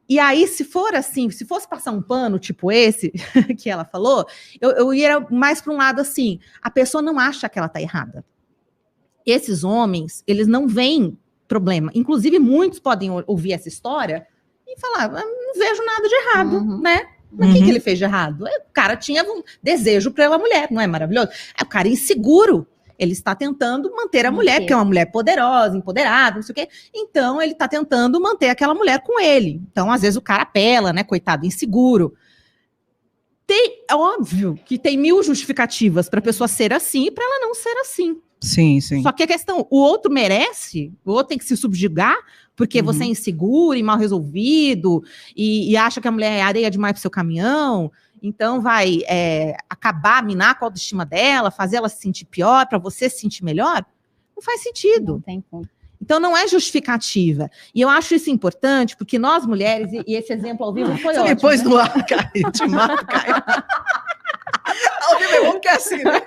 E aí, se for assim, se fosse passar um pano tipo esse que ela falou, eu ia mais para um lado assim, a pessoa não acha que ela está errada. Esses homens, eles não veem problema. Inclusive, muitos podem ouvir essa história e falar, não vejo nada de errado, né? Mas o que ele fez de errado? O cara tinha um desejo pela mulher, não é maravilhoso? É o cara inseguro. Ele está tentando manter a mulher, porque é uma mulher poderosa, empoderada, não sei o quê. Então, ele está tentando manter aquela mulher com ele. Então, às vezes, o cara apela, né? Coitado, inseguro. É óbvio que tem 1000 justificativas para a pessoa ser assim e para ela não ser assim. Sim, sim. Só que a questão, o outro merece, o outro tem que se subjugar, porque você é inseguro e mal resolvido, e acha que a mulher é areia demais pro seu caminhão, então vai minar com a autoestima dela, fazer ela se sentir pior, para você se sentir melhor? Não faz sentido. Não tem como. Então não é justificativa. E eu acho isso importante, porque nós mulheres, e esse exemplo ao vivo foi ótimo. Depois né? do ar, Caio, te mato, Caio. Ao vivo é bom que é assim, né?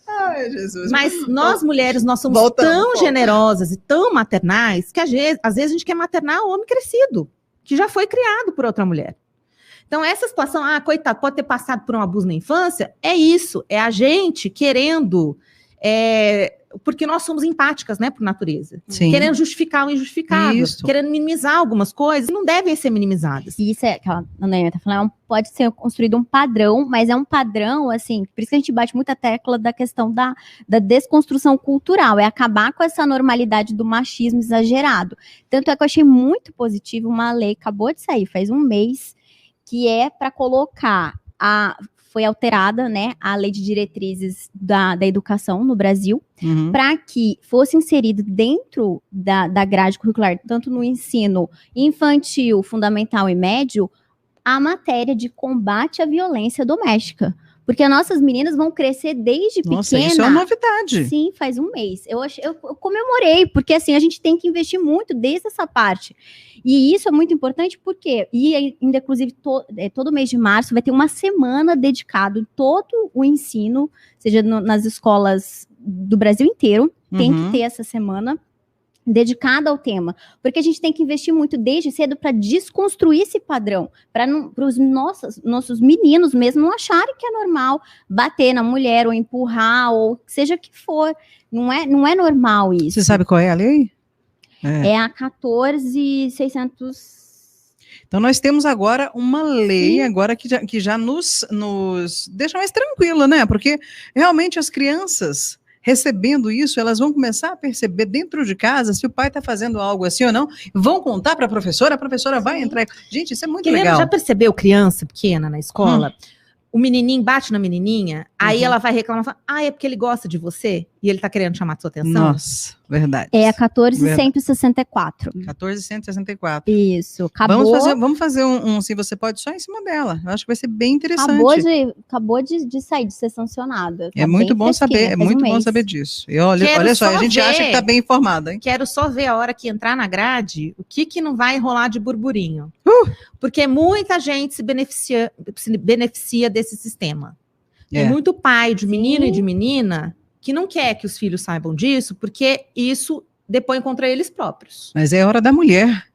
Ai, Jesus. Mas nós mulheres, nós somos tão generosas e tão maternais, que às vezes a gente quer maternar o homem crescido, que já foi criado por outra mulher. Então essa situação, coitado, pode ter passado por um abuso na infância, é isso, é a gente querendo... porque nós somos empáticas, né, por natureza. Sim. Querendo justificar o injustificável, querendo minimizar algumas coisas que não devem ser minimizadas. E isso que a Ana tá falando, pode ser construído um padrão, mas é um padrão, assim, por isso que a gente bate muita tecla da questão da desconstrução cultural, é acabar com essa normalidade do machismo exagerado. Tanto é que eu achei muito positivo uma lei, acabou de sair, faz um mês, que é para colocar foi alterada, né, a lei de diretrizes da educação no Brasil, para que fosse inserido dentro da grade curricular, tanto no ensino infantil, fundamental e médio, a matéria de combate à violência doméstica. Porque as nossas meninas vão crescer desde pequena. Nossa, isso é uma novidade. Sim, faz um mês. Eu comemorei, porque assim, a gente tem que investir muito desde essa parte. E isso é muito importante porque, e ainda inclusive todo mês de março vai ter uma semana dedicada em todo o ensino, seja nas escolas do Brasil inteiro, tem que ter essa semana dedicada ao tema, porque a gente tem que investir muito desde cedo para desconstruir esse padrão, para os nossos meninos mesmo não acharem que é normal bater na mulher ou empurrar ou seja que for, não é normal isso. Você sabe qual é a lei? É a 14.600. Então nós temos agora uma lei agora que já nos deixa mais tranquila, né? Porque realmente as crianças recebendo isso, elas vão começar a perceber dentro de casa se o pai está fazendo algo assim ou não, vão contar para a professora vai entrar. Gente, isso é muito legal. Já percebeu criança pequena na escola? O menininho bate na menininha, aí ela vai reclamar, fala, é porque ele gosta de você e ele tá querendo chamar a sua atenção? Nossa, verdade. É a 14.164. 14.164. Isso, acabou. Vamos fazer um se você pode só em cima dela. Eu acho que vai ser bem interessante. Acabou de sair, de ser sancionada. É muito bom saber, bom saber disso. E olha só, a gente acha que tá bem informada, hein? Quero só ver a hora que entrar na grade, o que não vai rolar de burburinho. Porque muita gente se beneficia desse sistema. Tem muito pai de menino e de menina que não quer que os filhos saibam disso, porque isso depõe contra eles próprios. Mas é hora da mulher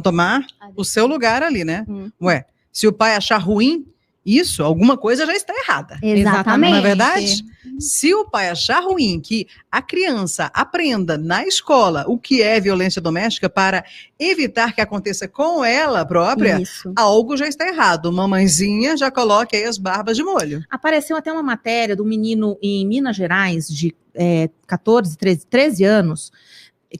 tomar o seu lugar ali, né? Ué, se o pai achar ruim isso, alguma coisa já está errada. Exatamente. Não é verdade? Se o pai achar ruim que a criança aprenda na escola o que é violência doméstica para evitar que aconteça com ela própria, Isso. algo já está errado. Mamãezinha já coloca aí as barbas de molho. Apareceu até uma matéria do menino em Minas Gerais, de 14, 13 anos,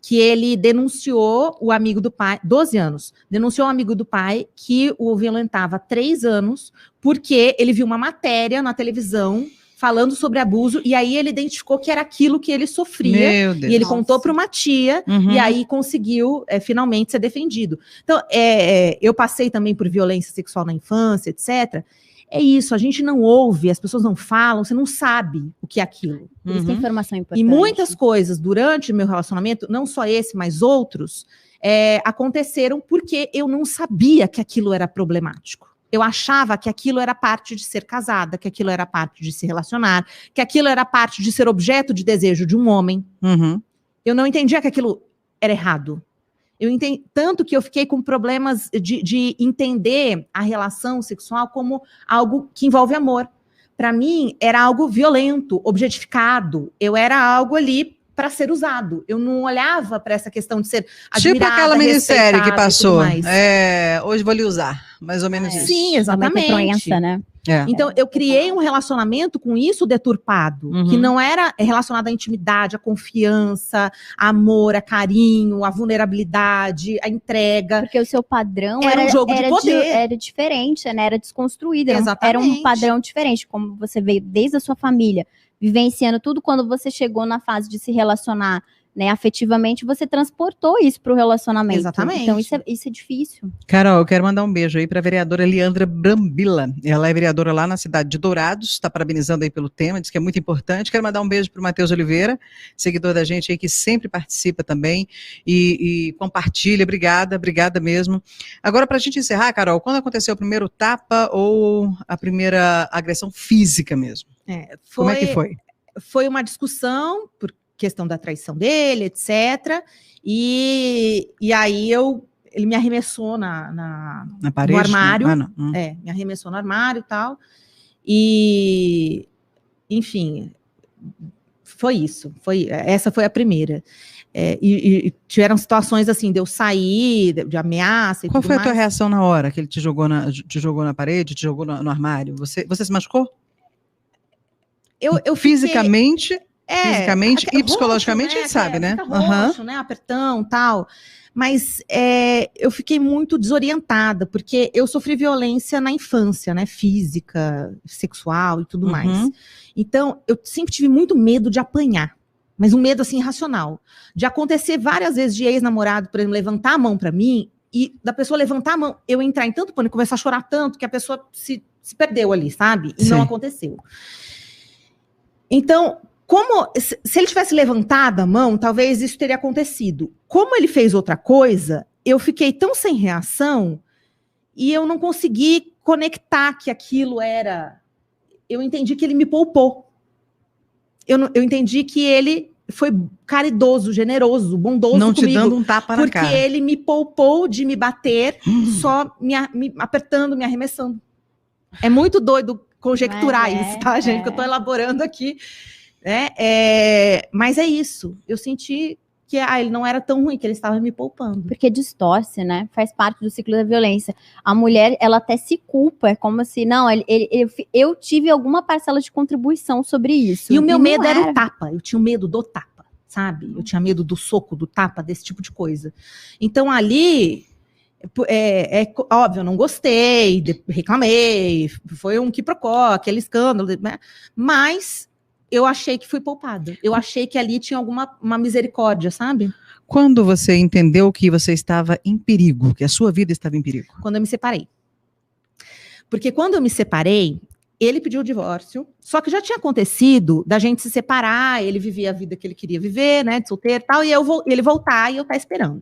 que ele denunciou o amigo do pai, 12 anos, denunciou o amigo do pai que o violentava há 3 anos, porque ele viu uma matéria na televisão falando sobre abuso, e aí ele identificou que era aquilo que ele sofria, Meu Deus. e ele contou para uma tia, Uhum. e aí conseguiu finalmente ser defendido. Então, eu passei também por violência sexual na infância, etc. É isso, a gente não ouve, as pessoas não falam, você não sabe o que é aquilo. Por isso que a informação é importante. E muitas coisas durante o meu relacionamento, não só esse, mas outros, aconteceram porque eu não sabia que aquilo era problemático. Eu achava que aquilo era parte de ser casada, que aquilo era parte de se relacionar, que aquilo era parte de ser objeto de desejo de um homem. Uhum. Eu não entendia que aquilo era errado. Tanto que eu fiquei com problemas de entender a relação sexual como algo que envolve amor. Para mim, era algo violento, objetificado. Eu era algo ali para ser usado. Eu não olhava para essa questão de ser admirada, tipo aquela minissérie que respeitada e tudo passou. mais. Hoje vou lhe usar. Mais ou menos isso. Sim, É uma exatamente. influência, né? Então, eu criei um relacionamento com isso deturpado, que não era relacionado à intimidade, à confiança, a amor, a carinho, a vulnerabilidade, a entrega. Porque o seu padrão Era um jogo de poder. era diferente, né? Era desconstruído. Era um Exatamente. padrão diferente, como você veio desde a sua família, vivenciando tudo. Quando você chegou na fase de se relacionar, né, afetivamente, você transportou isso para o relacionamento. Exatamente. Então, isso é difícil. Carol, eu quero mandar um beijo aí para a vereadora Leandra Brambila. Ela é vereadora lá na cidade de Dourados, está parabenizando aí pelo tema, diz que é muito importante. Quero mandar um beijo para o Matheus Oliveira, seguidor da gente aí, que sempre participa também e compartilha. Obrigada mesmo. Agora, para a gente encerrar, Carol, quando aconteceu o primeiro tapa ou a primeira agressão física mesmo? Como é que foi? Foi uma discussão, por questão da traição dele, etc. E aí ele me arremessou na parede, no armário. Me arremessou no armário e tal. E, enfim, foi isso. Essa foi a primeira. E tiveram situações assim, de eu sair, de ameaça e Qual tudo foi a mais. tua reação na hora que ele te jogou na parede, te jogou no armário? Você se machucou? Eu fisicamente e psicologicamente, roxo, a gente sabe, né? Fica roxo, né? Apertão, tal. Mas eu fiquei muito desorientada, porque eu sofri violência na infância, né? Física, sexual e tudo mais. Então, eu sempre tive muito medo de apanhar. Mas um medo, assim, irracional. De acontecer várias vezes de ex-namorado, por exemplo, levantar a mão pra mim, e da pessoa levantar a mão, eu entrar em tanto pânico, começar a chorar tanto, que a pessoa se perdeu ali, sabe? E Sim. não aconteceu. Então, se ele tivesse levantado a mão, talvez isso teria acontecido. Como ele fez outra coisa, eu fiquei tão sem reação e eu não consegui conectar que aquilo era... Eu entendi que ele me poupou. Eu entendi que ele foi caridoso, generoso, bondoso não comigo. Não te dando um tapa na cara. Porque ele me poupou de me bater, só me apertando, me arremessando. É muito doido conjecturar isso, tá, gente? Que eu tô elaborando aqui. Mas é isso. Eu senti que ele não era tão ruim, que ele estava me poupando. Porque distorce, né? Faz parte do ciclo da violência. A mulher, ela até se culpa. É como se, não, eu tive alguma parcela de contribuição sobre isso. E o meu medo era o tapa. Eu tinha medo do tapa, sabe? Eu tinha medo do soco, do tapa, desse tipo de coisa. Então, ali... óbvio, eu não gostei, reclamei, foi um quiprocó, aquele escândalo, né? Mas eu achei que fui poupada. Eu achei que ali tinha uma misericórdia, sabe? Quando você entendeu que você estava em perigo, que a sua vida estava em perigo? Quando eu me separei. Porque quando eu me separei, ele pediu o divórcio, só que já tinha acontecido da gente se separar, ele vivia a vida que ele queria viver, né, de solteiro e tal, e ele voltar e eu estar esperando.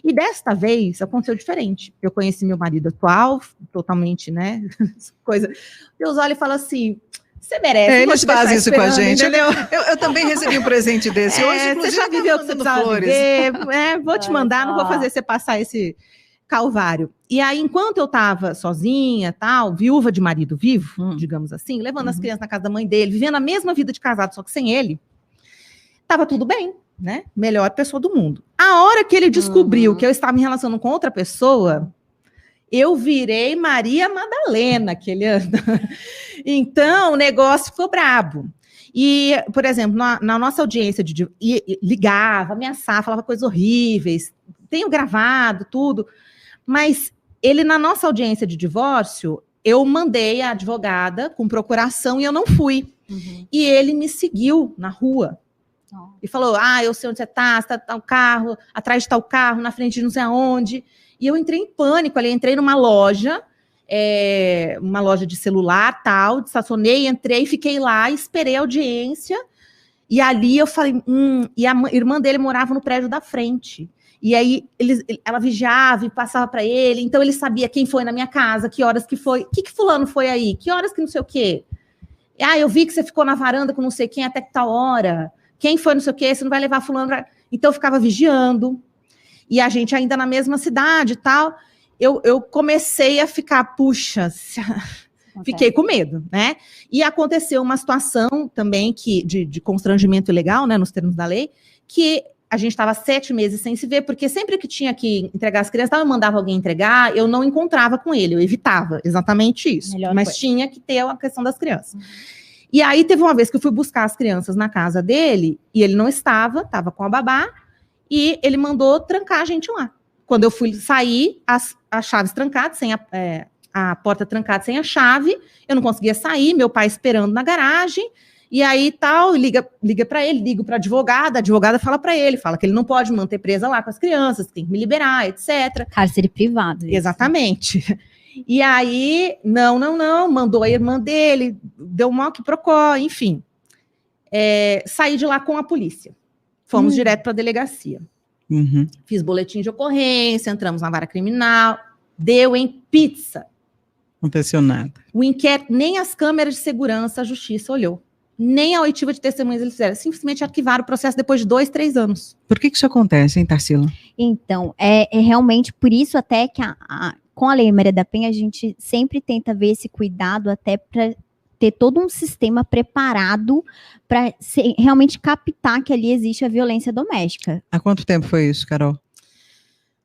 E desta vez aconteceu diferente. Eu conheci meu marido atual, totalmente, né, coisa. Deus olha e fala assim, você merece. Eles fazem isso com a gente. Entendeu? Eu também recebi um presente desse. Hoje, você já viveu o que você precisava viver, vou te mandar, não vou fazer você passar esse calvário. E aí, enquanto eu tava sozinha, tal, viúva de marido vivo, digamos assim, levando as crianças na casa da mãe dele, vivendo a mesma vida de casado, só que sem ele, tava tudo bem, né? Melhor pessoa do mundo. A hora que ele descobriu que eu estava me relacionando com outra pessoa, eu virei Maria Madalena aquele ano. Então, o negócio ficou brabo. E, por exemplo, na nossa audiência, ligava, ameaçava, falava coisas horríveis, tenho gravado tudo, mas ele, na nossa audiência de divórcio, eu mandei a advogada com procuração e eu não fui. E ele me seguiu na rua. E falou, eu sei onde você tá tal carro, atrás de tal carro, na frente de não sei aonde. E eu entrei em pânico ali, entrei numa loja de celular, tal, estacionei, entrei, fiquei lá, esperei a audiência, e ali eu falei, e a irmã dele morava no prédio da frente. E aí ela vigiava e passava para ele, então ele sabia quem foi na minha casa, que horas que foi, que fulano foi aí, que horas que não sei o quê. Eu vi que você ficou na varanda com não sei quem até que tal hora, quem foi não sei o quê, você não vai levar fulano pra... Então eu ficava vigiando, e a gente ainda na mesma cidade e tal, eu comecei a ficar, puxa, fiquei com medo, né? E aconteceu uma situação também de constrangimento ilegal, né, nos termos da lei, que a gente estava 7 meses sem se ver, porque sempre que tinha que entregar as crianças, eu mandava alguém entregar, eu não encontrava com ele, eu evitava exatamente isso. Mas tinha que ter a questão das crianças. E aí teve uma vez que eu fui buscar as crianças na casa dele, e ele não estava com a babá, e ele mandou trancar a gente lá. Quando eu fui sair, as chaves trancadas, sem a porta trancada sem a chave, eu não conseguia sair, meu pai esperando na garagem, e aí tal, liga para ele, ligo para a advogada fala para ele, fala que ele não pode manter presa lá com as crianças, tem que me liberar, etc. Cárcere privado. Isso. Exatamente. E aí, não, mandou a irmã dele, deu mal que procó, enfim. Saí de lá com a polícia. Fomos direto para a delegacia. Fiz boletim de ocorrência, entramos na vara criminal, deu em pizza. Não aconteceu nada. O inquérito, nem as câmeras de segurança a justiça olhou. Nem a oitiva de testemunhas eles fizeram. Simplesmente arquivaram o processo depois de 2, 3 anos. Por que isso acontece, hein, Tarsila? Então, é realmente por isso até que com a Lei Maria da Penha a gente sempre tenta ver esse cuidado até para ter todo um sistema preparado para realmente captar que ali existe a violência doméstica. Há quanto tempo foi isso, Carol?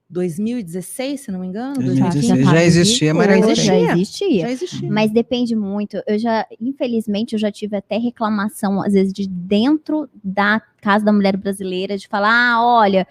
2016, se não me engano. 2016. Já existia, mas já existia. Mas depende muito. Infelizmente, eu já tive até reclamação, às vezes, de dentro da Casa da Mulher Brasileira, de falar, olha,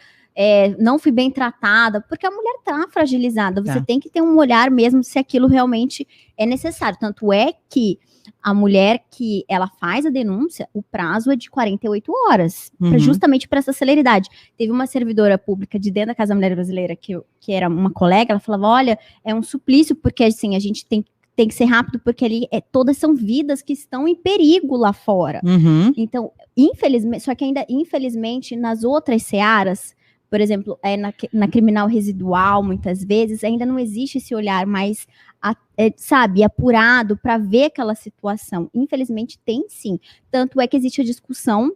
não fui bem tratada, porque a mulher está fragilizada. Você tem que ter um olhar mesmo se aquilo realmente é necessário. Tanto é que a mulher que ela faz a denúncia, o prazo é de 48 horas, justamente para essa celeridade. Teve uma servidora pública de dentro da Casa da Mulher Brasileira, que era uma colega, ela falava, olha, é um suplício, porque assim, a gente tem que ser rápido, porque ali todas são vidas que estão em perigo lá fora. Então, infelizmente, só que ainda, infelizmente, nas outras searas, por exemplo, na criminal residual, muitas vezes, ainda não existe esse olhar mais, apurado para ver aquela situação. Infelizmente, tem sim. Tanto é que existe a discussão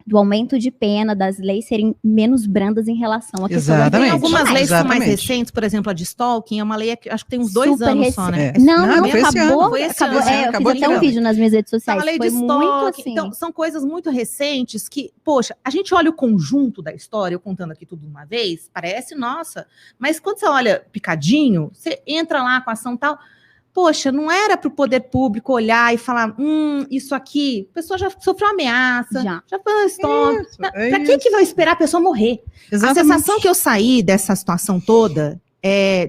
do aumento de pena, das leis serem menos brandas em relação a questão da Tem algumas leis que são mais recentes, por exemplo, a de stalking, é uma lei que acho que tem uns 2 anos só, né? Não, foi esse acabou. Ano. Foi esse ano. Eu fiz até um vídeo nas minhas redes sociais. A lei foi de muito stalking, assim. então, são coisas muito recentes que, poxa, a gente olha o conjunto da história, eu contando aqui tudo de uma vez, parece, nossa, mas quando você olha picadinho, você entra lá com a ação tal, poxa, não era para o poder público olhar e falar, isso aqui, a pessoa já sofreu ameaça, já foi uma história. Para que vai esperar a pessoa morrer? Exatamente. A sensação que eu saí dessa situação toda,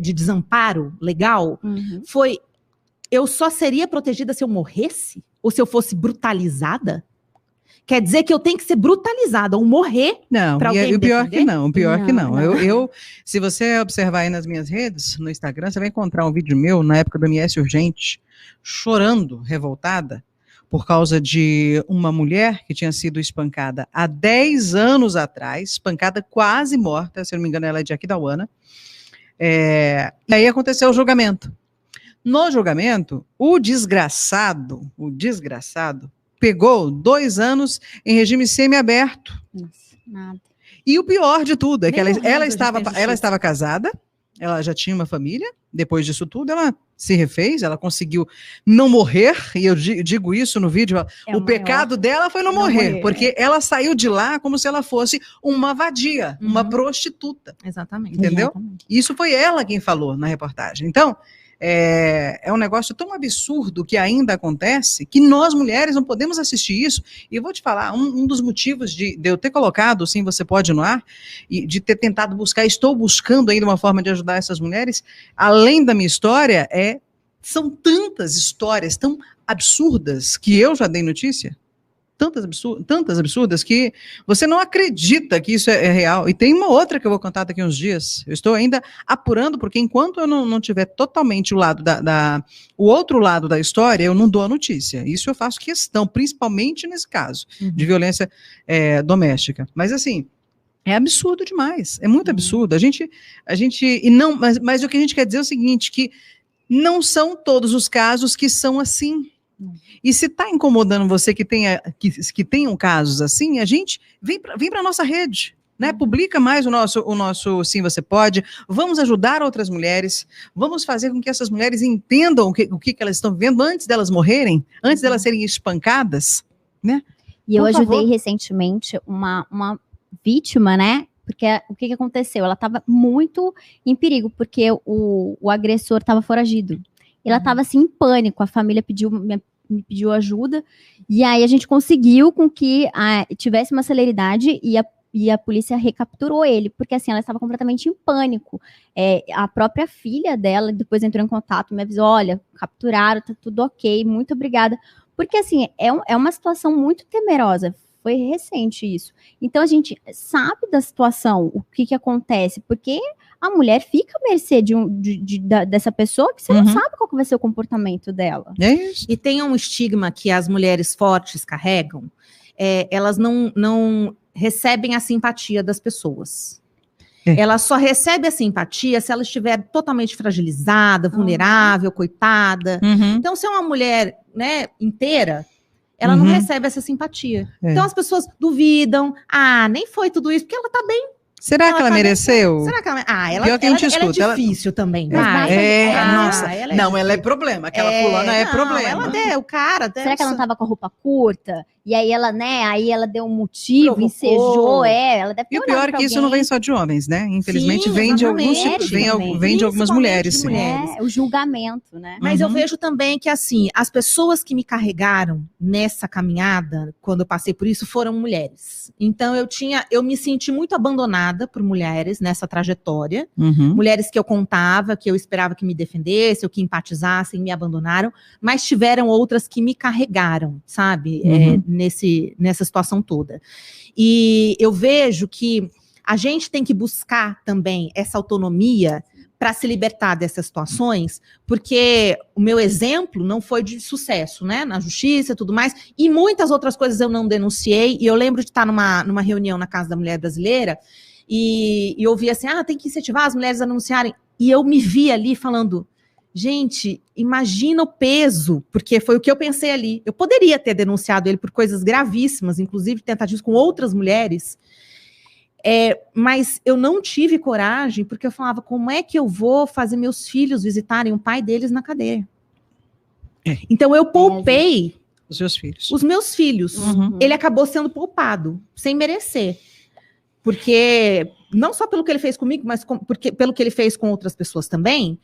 de desamparo legal, foi, eu só seria protegida se eu morresse? Ou se eu fosse brutalizada? Quer dizer que eu tenho que ser brutalizada ou morrer para alguém me defender? O pior que não. Eu, se você observar aí nas minhas redes, no Instagram, você vai encontrar um vídeo meu, na época do MS Urgente, chorando, revoltada, por causa de uma mulher que tinha sido espancada há 10 anos atrás, espancada quase morta, se eu não me engano ela é de Aquidauana, e aí aconteceu o julgamento. No julgamento, o desgraçado, pegou 2 anos em regime semiaberto. Nossa, nada. E o pior de tudo é que ela estava casada, ela já tinha uma família, depois disso tudo ela se refez, ela conseguiu não morrer, e eu digo isso no vídeo, o pecado dela foi não morrer, porque ela saiu de lá como se ela fosse uma vadia, uma prostituta. Exatamente. Entendeu? Exatamente. Isso foi ela quem falou na reportagem. Então, é um negócio tão absurdo que ainda acontece, que nós mulheres não podemos assistir isso. E eu vou te falar, um dos motivos de eu ter colocado Sim, Você Pode no ar, e de ter tentado buscar, estou buscando ainda uma forma de ajudar essas mulheres, além da minha história, são tantas histórias tão absurdas que eu já dei notícia, tantas absurdas que você não acredita que isso é real. E tem uma outra que eu vou contar daqui a uns dias. Eu estou ainda apurando, porque enquanto eu não tiver totalmente o lado o outro lado da história, eu não dou a notícia. Isso eu faço questão, principalmente nesse caso de violência doméstica. Mas assim, é absurdo demais, é muito absurdo. Mas o que a gente quer dizer é o seguinte, que não são todos os casos que são assim. E se está incomodando você que tenham casos assim, a gente vem para a nossa rede, né? Publica mais o nosso Sim, Você Pode. Vamos ajudar outras mulheres, vamos fazer com que essas mulheres entendam o que elas estão vivendo antes delas morrerem, antes delas serem espancadas, né? E eu ajudei recentemente uma vítima, né? Porque o que aconteceu? Ela estava muito em perigo, porque o agressor estava foragido. Ela estava assim em pânico, a família me pediu ajuda, e aí a gente conseguiu com que tivesse uma celeridade e a polícia recapturou ele, porque assim, ela estava completamente em pânico. A própria filha dela depois entrou em contato, me avisou, olha, capturaram, tá tudo ok, muito obrigada. Porque assim, é uma situação muito temerosa. Foi recente isso. Então, a gente sabe da situação, o que acontece, porque a mulher fica à mercê dessa pessoa que você não sabe qual que vai ser o comportamento dela. É isso. E tem um estigma que as mulheres fortes carregam, elas não recebem a simpatia das pessoas. Ela só recebe a simpatia se ela estiver totalmente fragilizada, vulnerável, coitada. Então, se é uma mulher, né, inteira, ela não recebe essa simpatia. Então as pessoas duvidam. Nem foi tudo isso, porque ela tá bem. Será que ela mereceu? Será que ela... ela é difícil também. Ela é problema. Aquela fulana é problema. O cara... Será que ela não tava com a roupa curta? E aí ela, né? Aí ela deu um motivo, ensejou, ela deve ter. E o pior é que isso não vem só de homens, né? Infelizmente vem de alguns tipos, vem de algumas mulheres. Sim. O julgamento, né? Mas eu vejo também que, assim, as pessoas que me carregaram nessa caminhada, quando eu passei por isso, foram mulheres. Então eu me senti muito abandonada por mulheres nessa trajetória. Mulheres que eu contava, que eu esperava que me defendessem, ou que empatizassem, me abandonaram, mas tiveram outras que me carregaram, sabe? Nessa situação toda. E eu vejo que a gente tem que buscar também essa autonomia para se libertar dessas situações, porque o meu exemplo não foi de sucesso, né, na justiça e tudo mais, e muitas outras coisas eu não denunciei, e eu lembro de estar numa reunião na Casa da Mulher Brasileira, e eu ouvi assim, tem que incentivar as mulheres a denunciarem, e eu me vi ali falando, gente, imagina o peso, porque foi o que eu pensei ali. Eu poderia ter denunciado ele por coisas gravíssimas, inclusive tentativas com outras mulheres, mas eu não tive coragem, porque eu falava, como é que eu vou fazer meus filhos visitarem o pai deles na cadeia? Então eu poupei os seus filhos. Os meus filhos. Ele acabou sendo poupado, sem merecer. Porque, não só pelo que ele fez comigo, mas pelo que ele fez com outras pessoas também,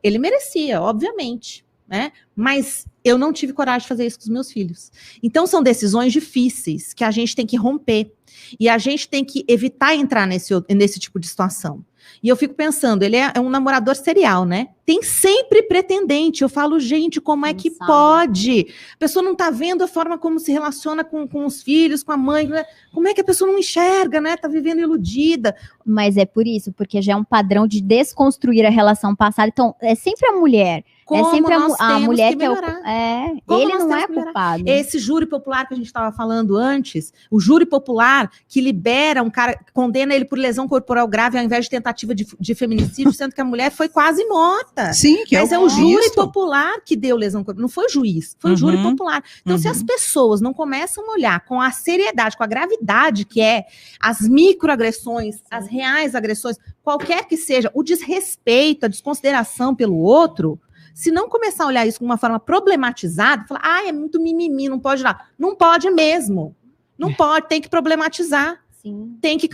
ele merecia, obviamente, né? Mas eu não tive coragem de fazer isso com os meus filhos. Então são decisões difíceis que a gente tem que romper e a gente tem que evitar entrar nesse tipo de situação. E eu fico pensando, ele é um namorador serial, né? Tem sempre pretendente. Eu falo, gente, como é que pode? A pessoa não tá vendo a forma como se relaciona com os filhos, com a mãe. Né? Como é que a pessoa não enxerga, né? Tá vivendo iludida. Mas é por isso, porque já é um padrão de desconstruir a relação passada. Então, é sempre a mulher. Como é sempre a mulher que ele não é culpado. Esse júri popular que a gente estava falando antes, o júri popular que libera um cara, condena ele por lesão corporal grave ao invés de tentativa de feminicídio, sendo que a mulher foi quase morta. aguenta. Sim, que Mas é é o júri visto. popular que deu lesão corporal, não foi o juiz, foi o júri Uhum. popular. Então, se as pessoas não começam a olhar com a seriedade, com a gravidade que é as microagressões, as reais agressões, qualquer que seja, o desrespeito, a desconsideração pelo outro, se não começar a olhar isso de uma forma problematizada, falar, é muito mimimi, não pode ir lá. Não pode mesmo. Não pode, tem que problematizar. Sim. Tem que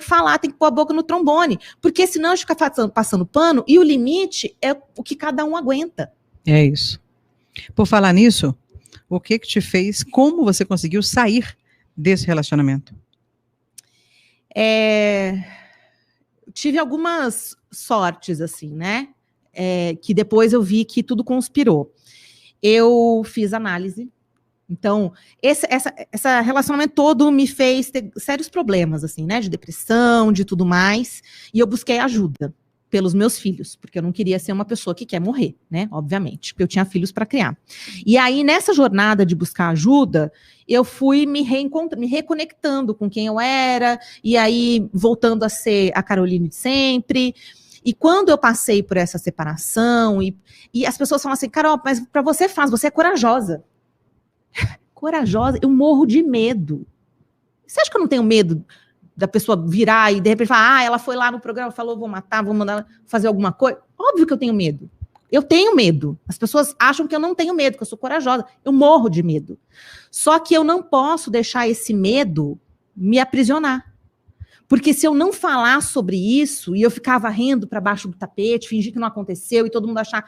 falar, tem que pôr a boca no trombone. Porque senão a gente fica passando pano e o limite é o que cada um aguenta. É isso. Por falar nisso, o que te fez, como você conseguiu sair desse relacionamento? Tive algumas sortes, assim, né? Que depois eu vi que tudo conspirou. Eu fiz análise. Então, esse relacionamento todo me fez ter sérios problemas, assim, né? De depressão, de tudo mais. E eu busquei ajuda pelos meus filhos, porque eu não queria ser uma pessoa que quer morrer, né? Obviamente, porque eu tinha filhos para criar. E aí, nessa jornada de buscar ajuda, eu fui me reconectando com quem eu era, e aí voltando a ser a Caroline de sempre. E quando eu passei por essa separação, e as pessoas falam assim, Carol, mas para você você é corajosa. Corajosa, eu morro de medo. Você acha que eu não tenho medo da pessoa virar e de repente falar, ela foi lá no programa, falou, vou matar, vou mandar ela fazer alguma coisa? Óbvio que eu tenho medo. Eu tenho medo. As pessoas acham que eu não tenho medo, que eu sou corajosa. Eu morro de medo. Só que eu não posso deixar esse medo me aprisionar. Porque se eu não falar sobre isso e eu ficar varrendo para baixo do tapete, fingir que não aconteceu e todo mundo achar,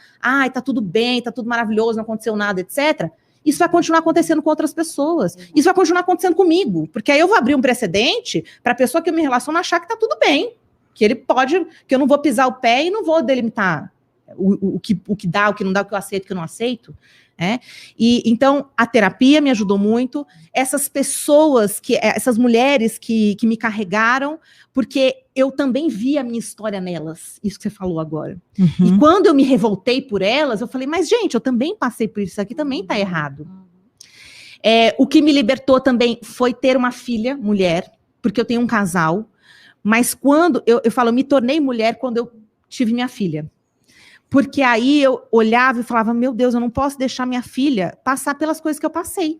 tá tudo bem, tá tudo maravilhoso, não aconteceu nada, etc., isso vai continuar acontecendo com outras pessoas. Isso vai continuar acontecendo comigo. Porque aí eu vou abrir um precedente para a pessoa que eu me relaciono achar que tá tudo bem. Que ele pode, que eu não vou pisar o pé e não vou delimitar o que dá, o que não dá, o que eu aceito, o que eu não aceito. E então a terapia me ajudou muito, essas pessoas, essas mulheres que me carregaram, porque eu também vi a minha história nelas, isso que você falou agora. Uhum. E quando eu me revoltei por elas, eu falei, mas gente, eu também passei por isso aqui, também tá errado. O que me libertou também foi ter uma filha, mulher, porque eu tenho um casal, mas quando eu falo, eu me tornei mulher quando eu tive minha filha. Porque aí eu olhava e falava, meu Deus, eu não posso deixar minha filha passar pelas coisas que eu passei.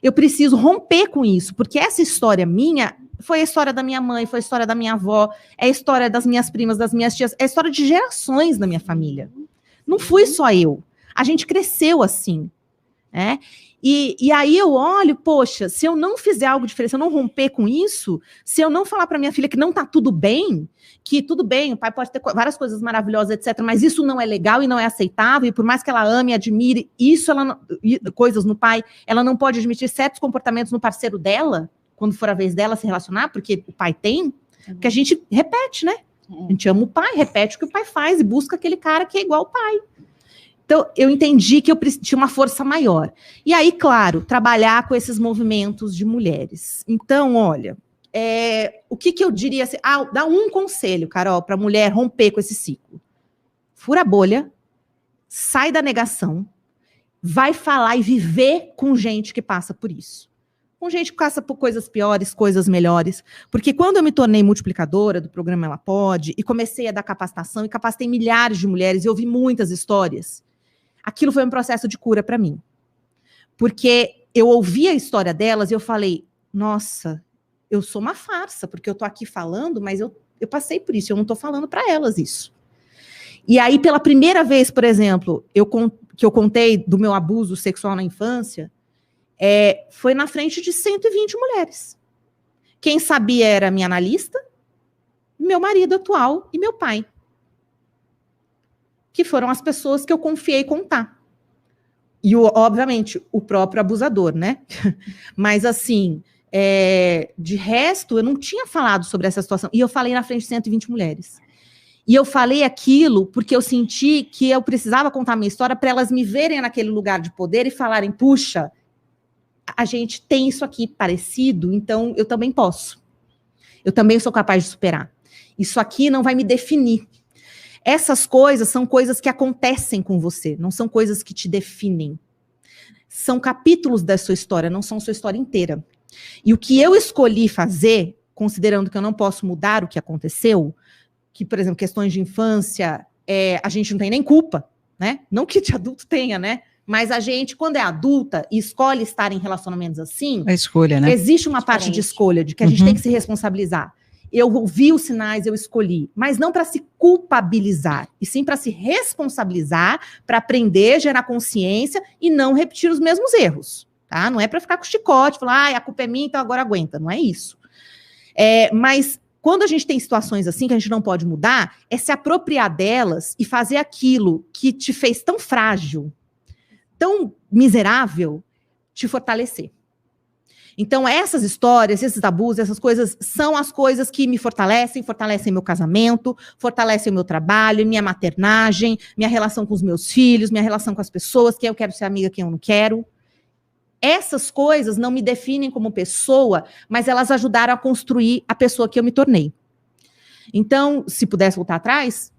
Eu preciso romper com isso, porque essa história minha foi a história da minha mãe, foi a história da minha avó, é a história das minhas primas, das minhas tias, é a história de gerações da minha família. Não fui só eu. A gente cresceu assim, né? E aí eu olho, poxa, se eu não fizer algo diferente, se eu não romper com isso, se eu não falar para minha filha que não tá tudo bem, que tudo bem, o pai pode ter várias coisas maravilhosas, etc., mas isso não é legal e não é aceitável, e por mais que ela ame e admire isso, coisas no pai, ela não pode admitir certos comportamentos no parceiro dela, quando for a vez dela se relacionar, porque o pai tem, porque a gente repete, né? A gente ama o pai, repete o que o pai faz e busca aquele cara que é igual ao pai. Então, eu entendi que eu tinha uma força maior. E aí, claro, trabalhar com esses movimentos de mulheres. Então, olha, o que eu diria? Assim, dá um conselho, Carol, para a mulher romper com esse ciclo. Fura a bolha, sai da negação, vai falar e viver com gente que passa por isso. Com gente que passa por coisas piores, coisas melhores. Porque quando eu me tornei multiplicadora do programa Ela Pode, e comecei a dar capacitação, e capacitei milhares de mulheres, e ouvi muitas histórias, aquilo foi um processo de cura para mim. Porque eu ouvi a história delas e eu falei, nossa, eu sou uma farsa, porque eu tô aqui falando, mas eu passei por isso, eu não tô falando para elas isso. E aí, pela primeira vez, por exemplo, que eu contei do meu abuso sexual na infância, foi na frente de 120 mulheres. Quem sabia era minha analista, meu marido atual e meu pai. Que foram as pessoas que eu confiei contar. E, obviamente, o próprio abusador, né? Mas, assim, de resto, eu não tinha falado sobre essa situação. E eu falei na frente de 120 mulheres. E eu falei aquilo porque eu senti que eu precisava contar a minha história para elas me verem naquele lugar de poder e falarem, puxa, a gente tem isso aqui parecido, então eu também posso. Eu também sou capaz de superar. Isso aqui não vai me definir. Essas coisas são coisas que acontecem com você, não são coisas que te definem. São capítulos da sua história, não são sua história inteira. E o que eu escolhi fazer, considerando que eu não posso mudar o que aconteceu, que, por exemplo, questões de infância, a gente não tem nem culpa, né? Não que de adulto tenha, né? Mas a gente, quando é adulta e escolhe estar em relacionamentos assim... A escolha, né? Existe uma parte de escolha, de que a gente tem que se responsabilizar. Eu ouvi os sinais, eu escolhi. Mas não para se culpabilizar, e sim para se responsabilizar, para aprender, gerar consciência e não repetir os mesmos erros. Tá? Não é para ficar com chicote, falar, a culpa é minha, então agora aguenta. Não é isso. Mas quando a gente tem situações assim que a gente não pode mudar, é se apropriar delas e fazer aquilo que te fez tão frágil, tão miserável, te fortalecer. Então, essas histórias, esses abusos, essas coisas, são as coisas que me fortalecem meu casamento, fortalecem o meu trabalho, minha maternagem, minha relação com os meus filhos, minha relação com as pessoas, quem eu quero ser amiga, quem eu não quero. Essas coisas não me definem como pessoa, mas elas ajudaram a construir a pessoa que eu me tornei. Então, se pudesse voltar atrás,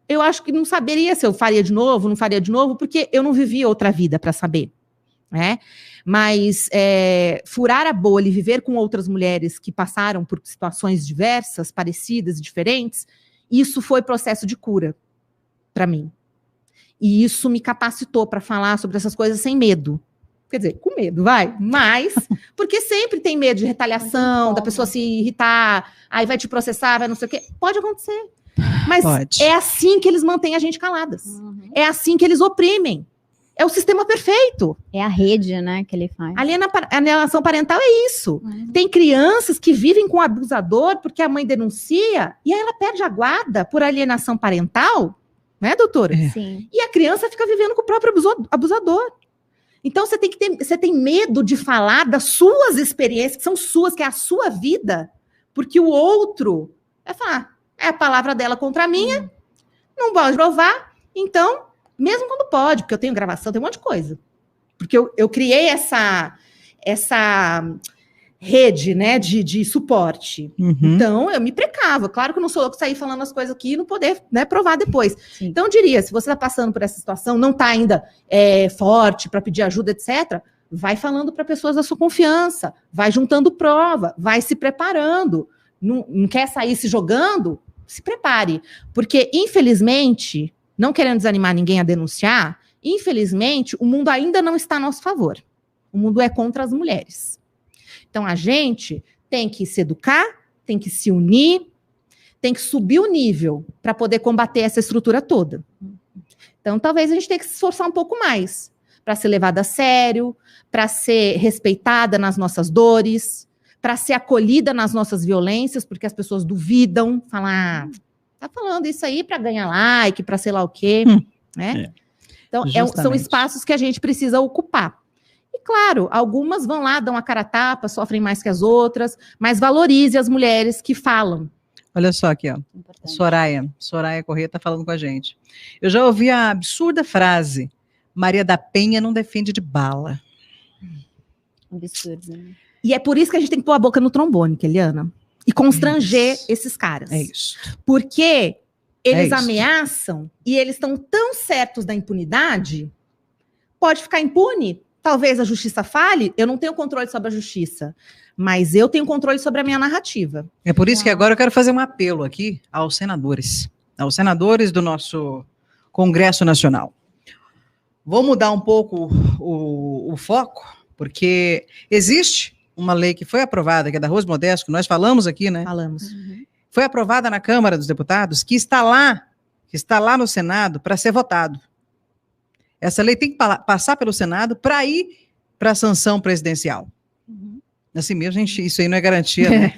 eu acho que não saberia se eu faria de novo, não faria de novo, porque eu não vivi outra vida para saber, né? Mas furar a bolha e viver com outras mulheres que passaram por situações diversas, parecidas e diferentes, isso foi processo de cura para mim. E isso me capacitou para falar sobre essas coisas sem medo. Quer dizer, com medo, vai, mas porque sempre tem medo de retaliação, da pessoa se irritar, aí vai te processar, vai não sei o quê. Pode acontecer. Mas é assim que eles mantêm a gente caladas. É assim que eles oprimem. É o sistema perfeito. É a rede, né, que ele faz. A alienação parental é isso. Tem crianças que vivem com o abusador porque a mãe denuncia e aí ela perde a guarda por alienação parental, né, doutora? Sim. E a criança fica vivendo com o próprio abusador. Então, você tem medo de falar das suas experiências, que são suas, que é a sua vida, porque o outro vai falar, é a palavra dela contra a minha, não pode provar, então, mesmo quando pode, porque eu tenho gravação, tem um monte de coisa. Porque eu criei essa rede, né, de suporte. Então, eu me precava. Claro que eu não sou louco sair falando as coisas aqui e não poder, né, provar depois. Sim. Então, eu diria, se você está passando por essa situação, não está ainda forte para pedir ajuda, etc., vai falando para pessoas da sua confiança, vai juntando prova, vai se preparando. Não quer sair se jogando? Se prepare. Porque, infelizmente, não querendo desanimar ninguém a denunciar, infelizmente, o mundo ainda não está a nosso favor. O mundo é contra as mulheres. Então, a gente tem que se educar, tem que se unir, tem que subir o nível para poder combater essa estrutura toda. Então, talvez a gente tenha que se esforçar um pouco mais para ser levada a sério, para ser respeitada nas nossas dores, para ser acolhida nas nossas violências, porque as pessoas duvidam, falam, tá falando isso aí para ganhar like, para sei lá o quê, né? Então, são espaços que a gente precisa ocupar. E, claro, algumas vão lá, dão a cara a tapa, sofrem mais que as outras, mas valorize as mulheres que falam. Olha só aqui, ó. Soraya Corrêa está falando com a gente. Eu já ouvi a absurda frase, Maria da Penha não defende de bala. Absurdo, né? E é por isso que a gente tem que pôr a boca no trombone, Keliana, e constranger esses caras. É isso. Porque eles ameaçam e eles estão tão certos da impunidade, pode ficar impune. Talvez a justiça fale, eu não tenho controle sobre a justiça, mas eu tenho controle sobre a minha narrativa. É por isso que agora eu quero fazer um apelo aqui aos senadores do nosso Congresso Nacional. Vou mudar um pouco o foco, porque existe uma lei que foi aprovada, que é da Rose Modesto, que nós falamos aqui, né? Falamos. Foi aprovada na Câmara dos Deputados, que está lá no Senado para ser votado. Essa lei tem que passar pelo Senado para ir para a sanção presidencial. Assim mesmo, isso aí não é garantia, né,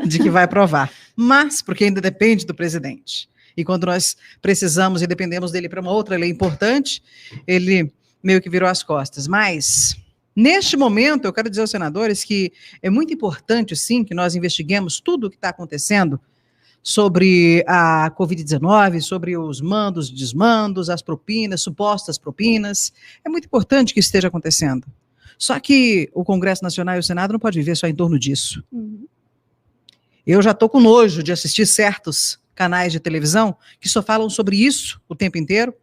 de que vai aprovar. Mas, porque ainda depende do presidente. E quando nós precisamos e dependemos dele para uma outra lei importante, ele meio que virou as costas. Mas, neste momento, eu quero dizer aos senadores que é muito importante, sim, que nós investiguemos tudo o que está acontecendo sobre a Covid-19, sobre os mandos, desmandos, as propinas, supostas propinas. É muito importante que isso esteja acontecendo. Só que o Congresso Nacional e o Senado não podem viver só em torno disso. Eu já estou com nojo de assistir certos canais de televisão que só falam sobre isso o tempo inteiro,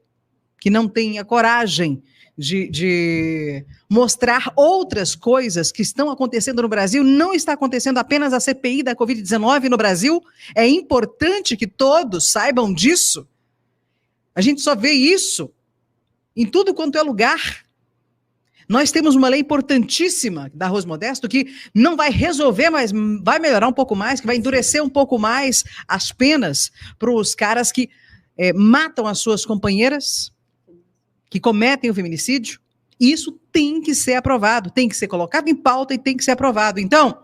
que não têm a coragem de mostrar outras coisas que estão acontecendo no Brasil. Não está acontecendo apenas a CPI da Covid-19 no Brasil. É importante que todos saibam disso. A gente só vê isso em tudo quanto é lugar. Nós temos uma lei importantíssima da Arroz Modesto que não vai resolver, mas vai melhorar um pouco mais, que vai endurecer um pouco mais as penas para os caras que matam as suas companheiras, que cometem o feminicídio. Isso tem que ser aprovado, tem que ser colocado em pauta e tem que ser aprovado. Então,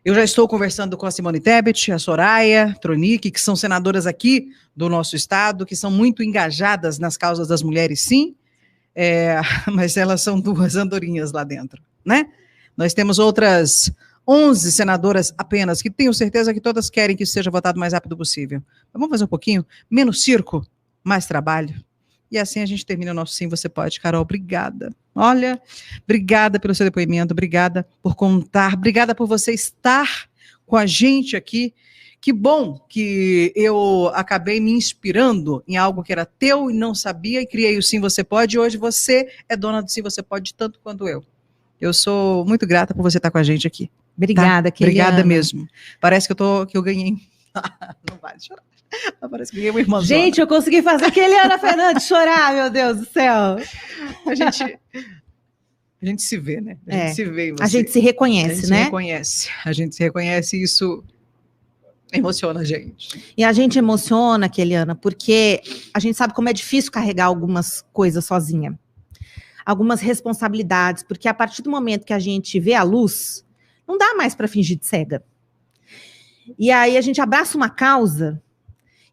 eu já estou conversando com a Simone Tebet, a Soraya Tronic, que são senadoras aqui do nosso estado, que são muito engajadas nas causas das mulheres, sim, mas elas são 2 andorinhas lá dentro, né? Nós temos outras 11 senadoras apenas, que tenho certeza que todas querem que isso seja votado o mais rápido possível. Mas vamos fazer um pouquinho? Menos circo, mais trabalho. E assim a gente termina o nosso Sim, Você Pode. Carol, obrigada. Olha, obrigada pelo seu depoimento, obrigada por contar, obrigada por você estar com a gente aqui. Que bom que eu acabei me inspirando em algo que era teu e não sabia e criei o Sim, Você Pode. E hoje você é dona do Sim, Você Pode, tanto quanto eu. Eu sou muito grata por você estar com a gente aqui. Obrigada, tá? Obrigada mesmo. Parece que eu ganhei. Não vale chorar. Parece que ganhei uma irmãzona. Gente, eu consegui fazer aquele Ana Fernandes chorar, meu Deus do céu. A gente se vê, né? A gente se vê em você. A gente se reconhece, né? A gente se reconhece e isso emociona a gente. E a gente emociona, Keliana, porque a gente sabe como é difícil carregar algumas coisas sozinha. Algumas responsabilidades, porque a partir do momento que a gente vê a luz, não dá mais para fingir de cega. E aí a gente abraça uma causa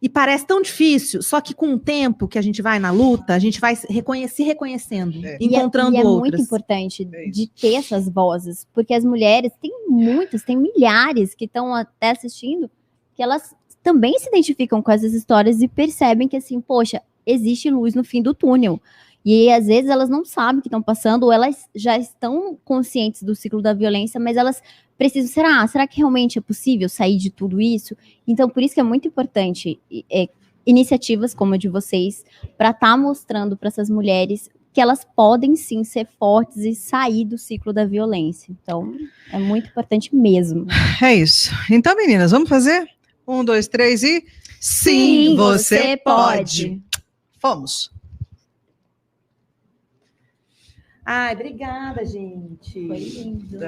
e parece tão difícil, só que com o tempo que a gente vai na luta, a gente vai se reconhecendo, encontrando outras. E é muito importante de ter essas vozes, porque as mulheres, tem milhares que estão até assistindo, que elas também se identificam com essas histórias e percebem que, assim, poxa, existe luz no fim do túnel. E às vezes elas não sabem o que estão passando, ou elas já estão conscientes do ciclo da violência, mas elas precisam, será que realmente é possível sair de tudo isso? Então, por isso que é muito importante iniciativas como a de vocês, para estar mostrando para essas mulheres que elas podem sim ser fortes e sair do ciclo da violência. Então, é muito importante mesmo. É isso. Então, meninas, vamos fazer? 1, 2, 3 e... Sim, você pode! Fomos! Ai, obrigada, gente. Foi lindo.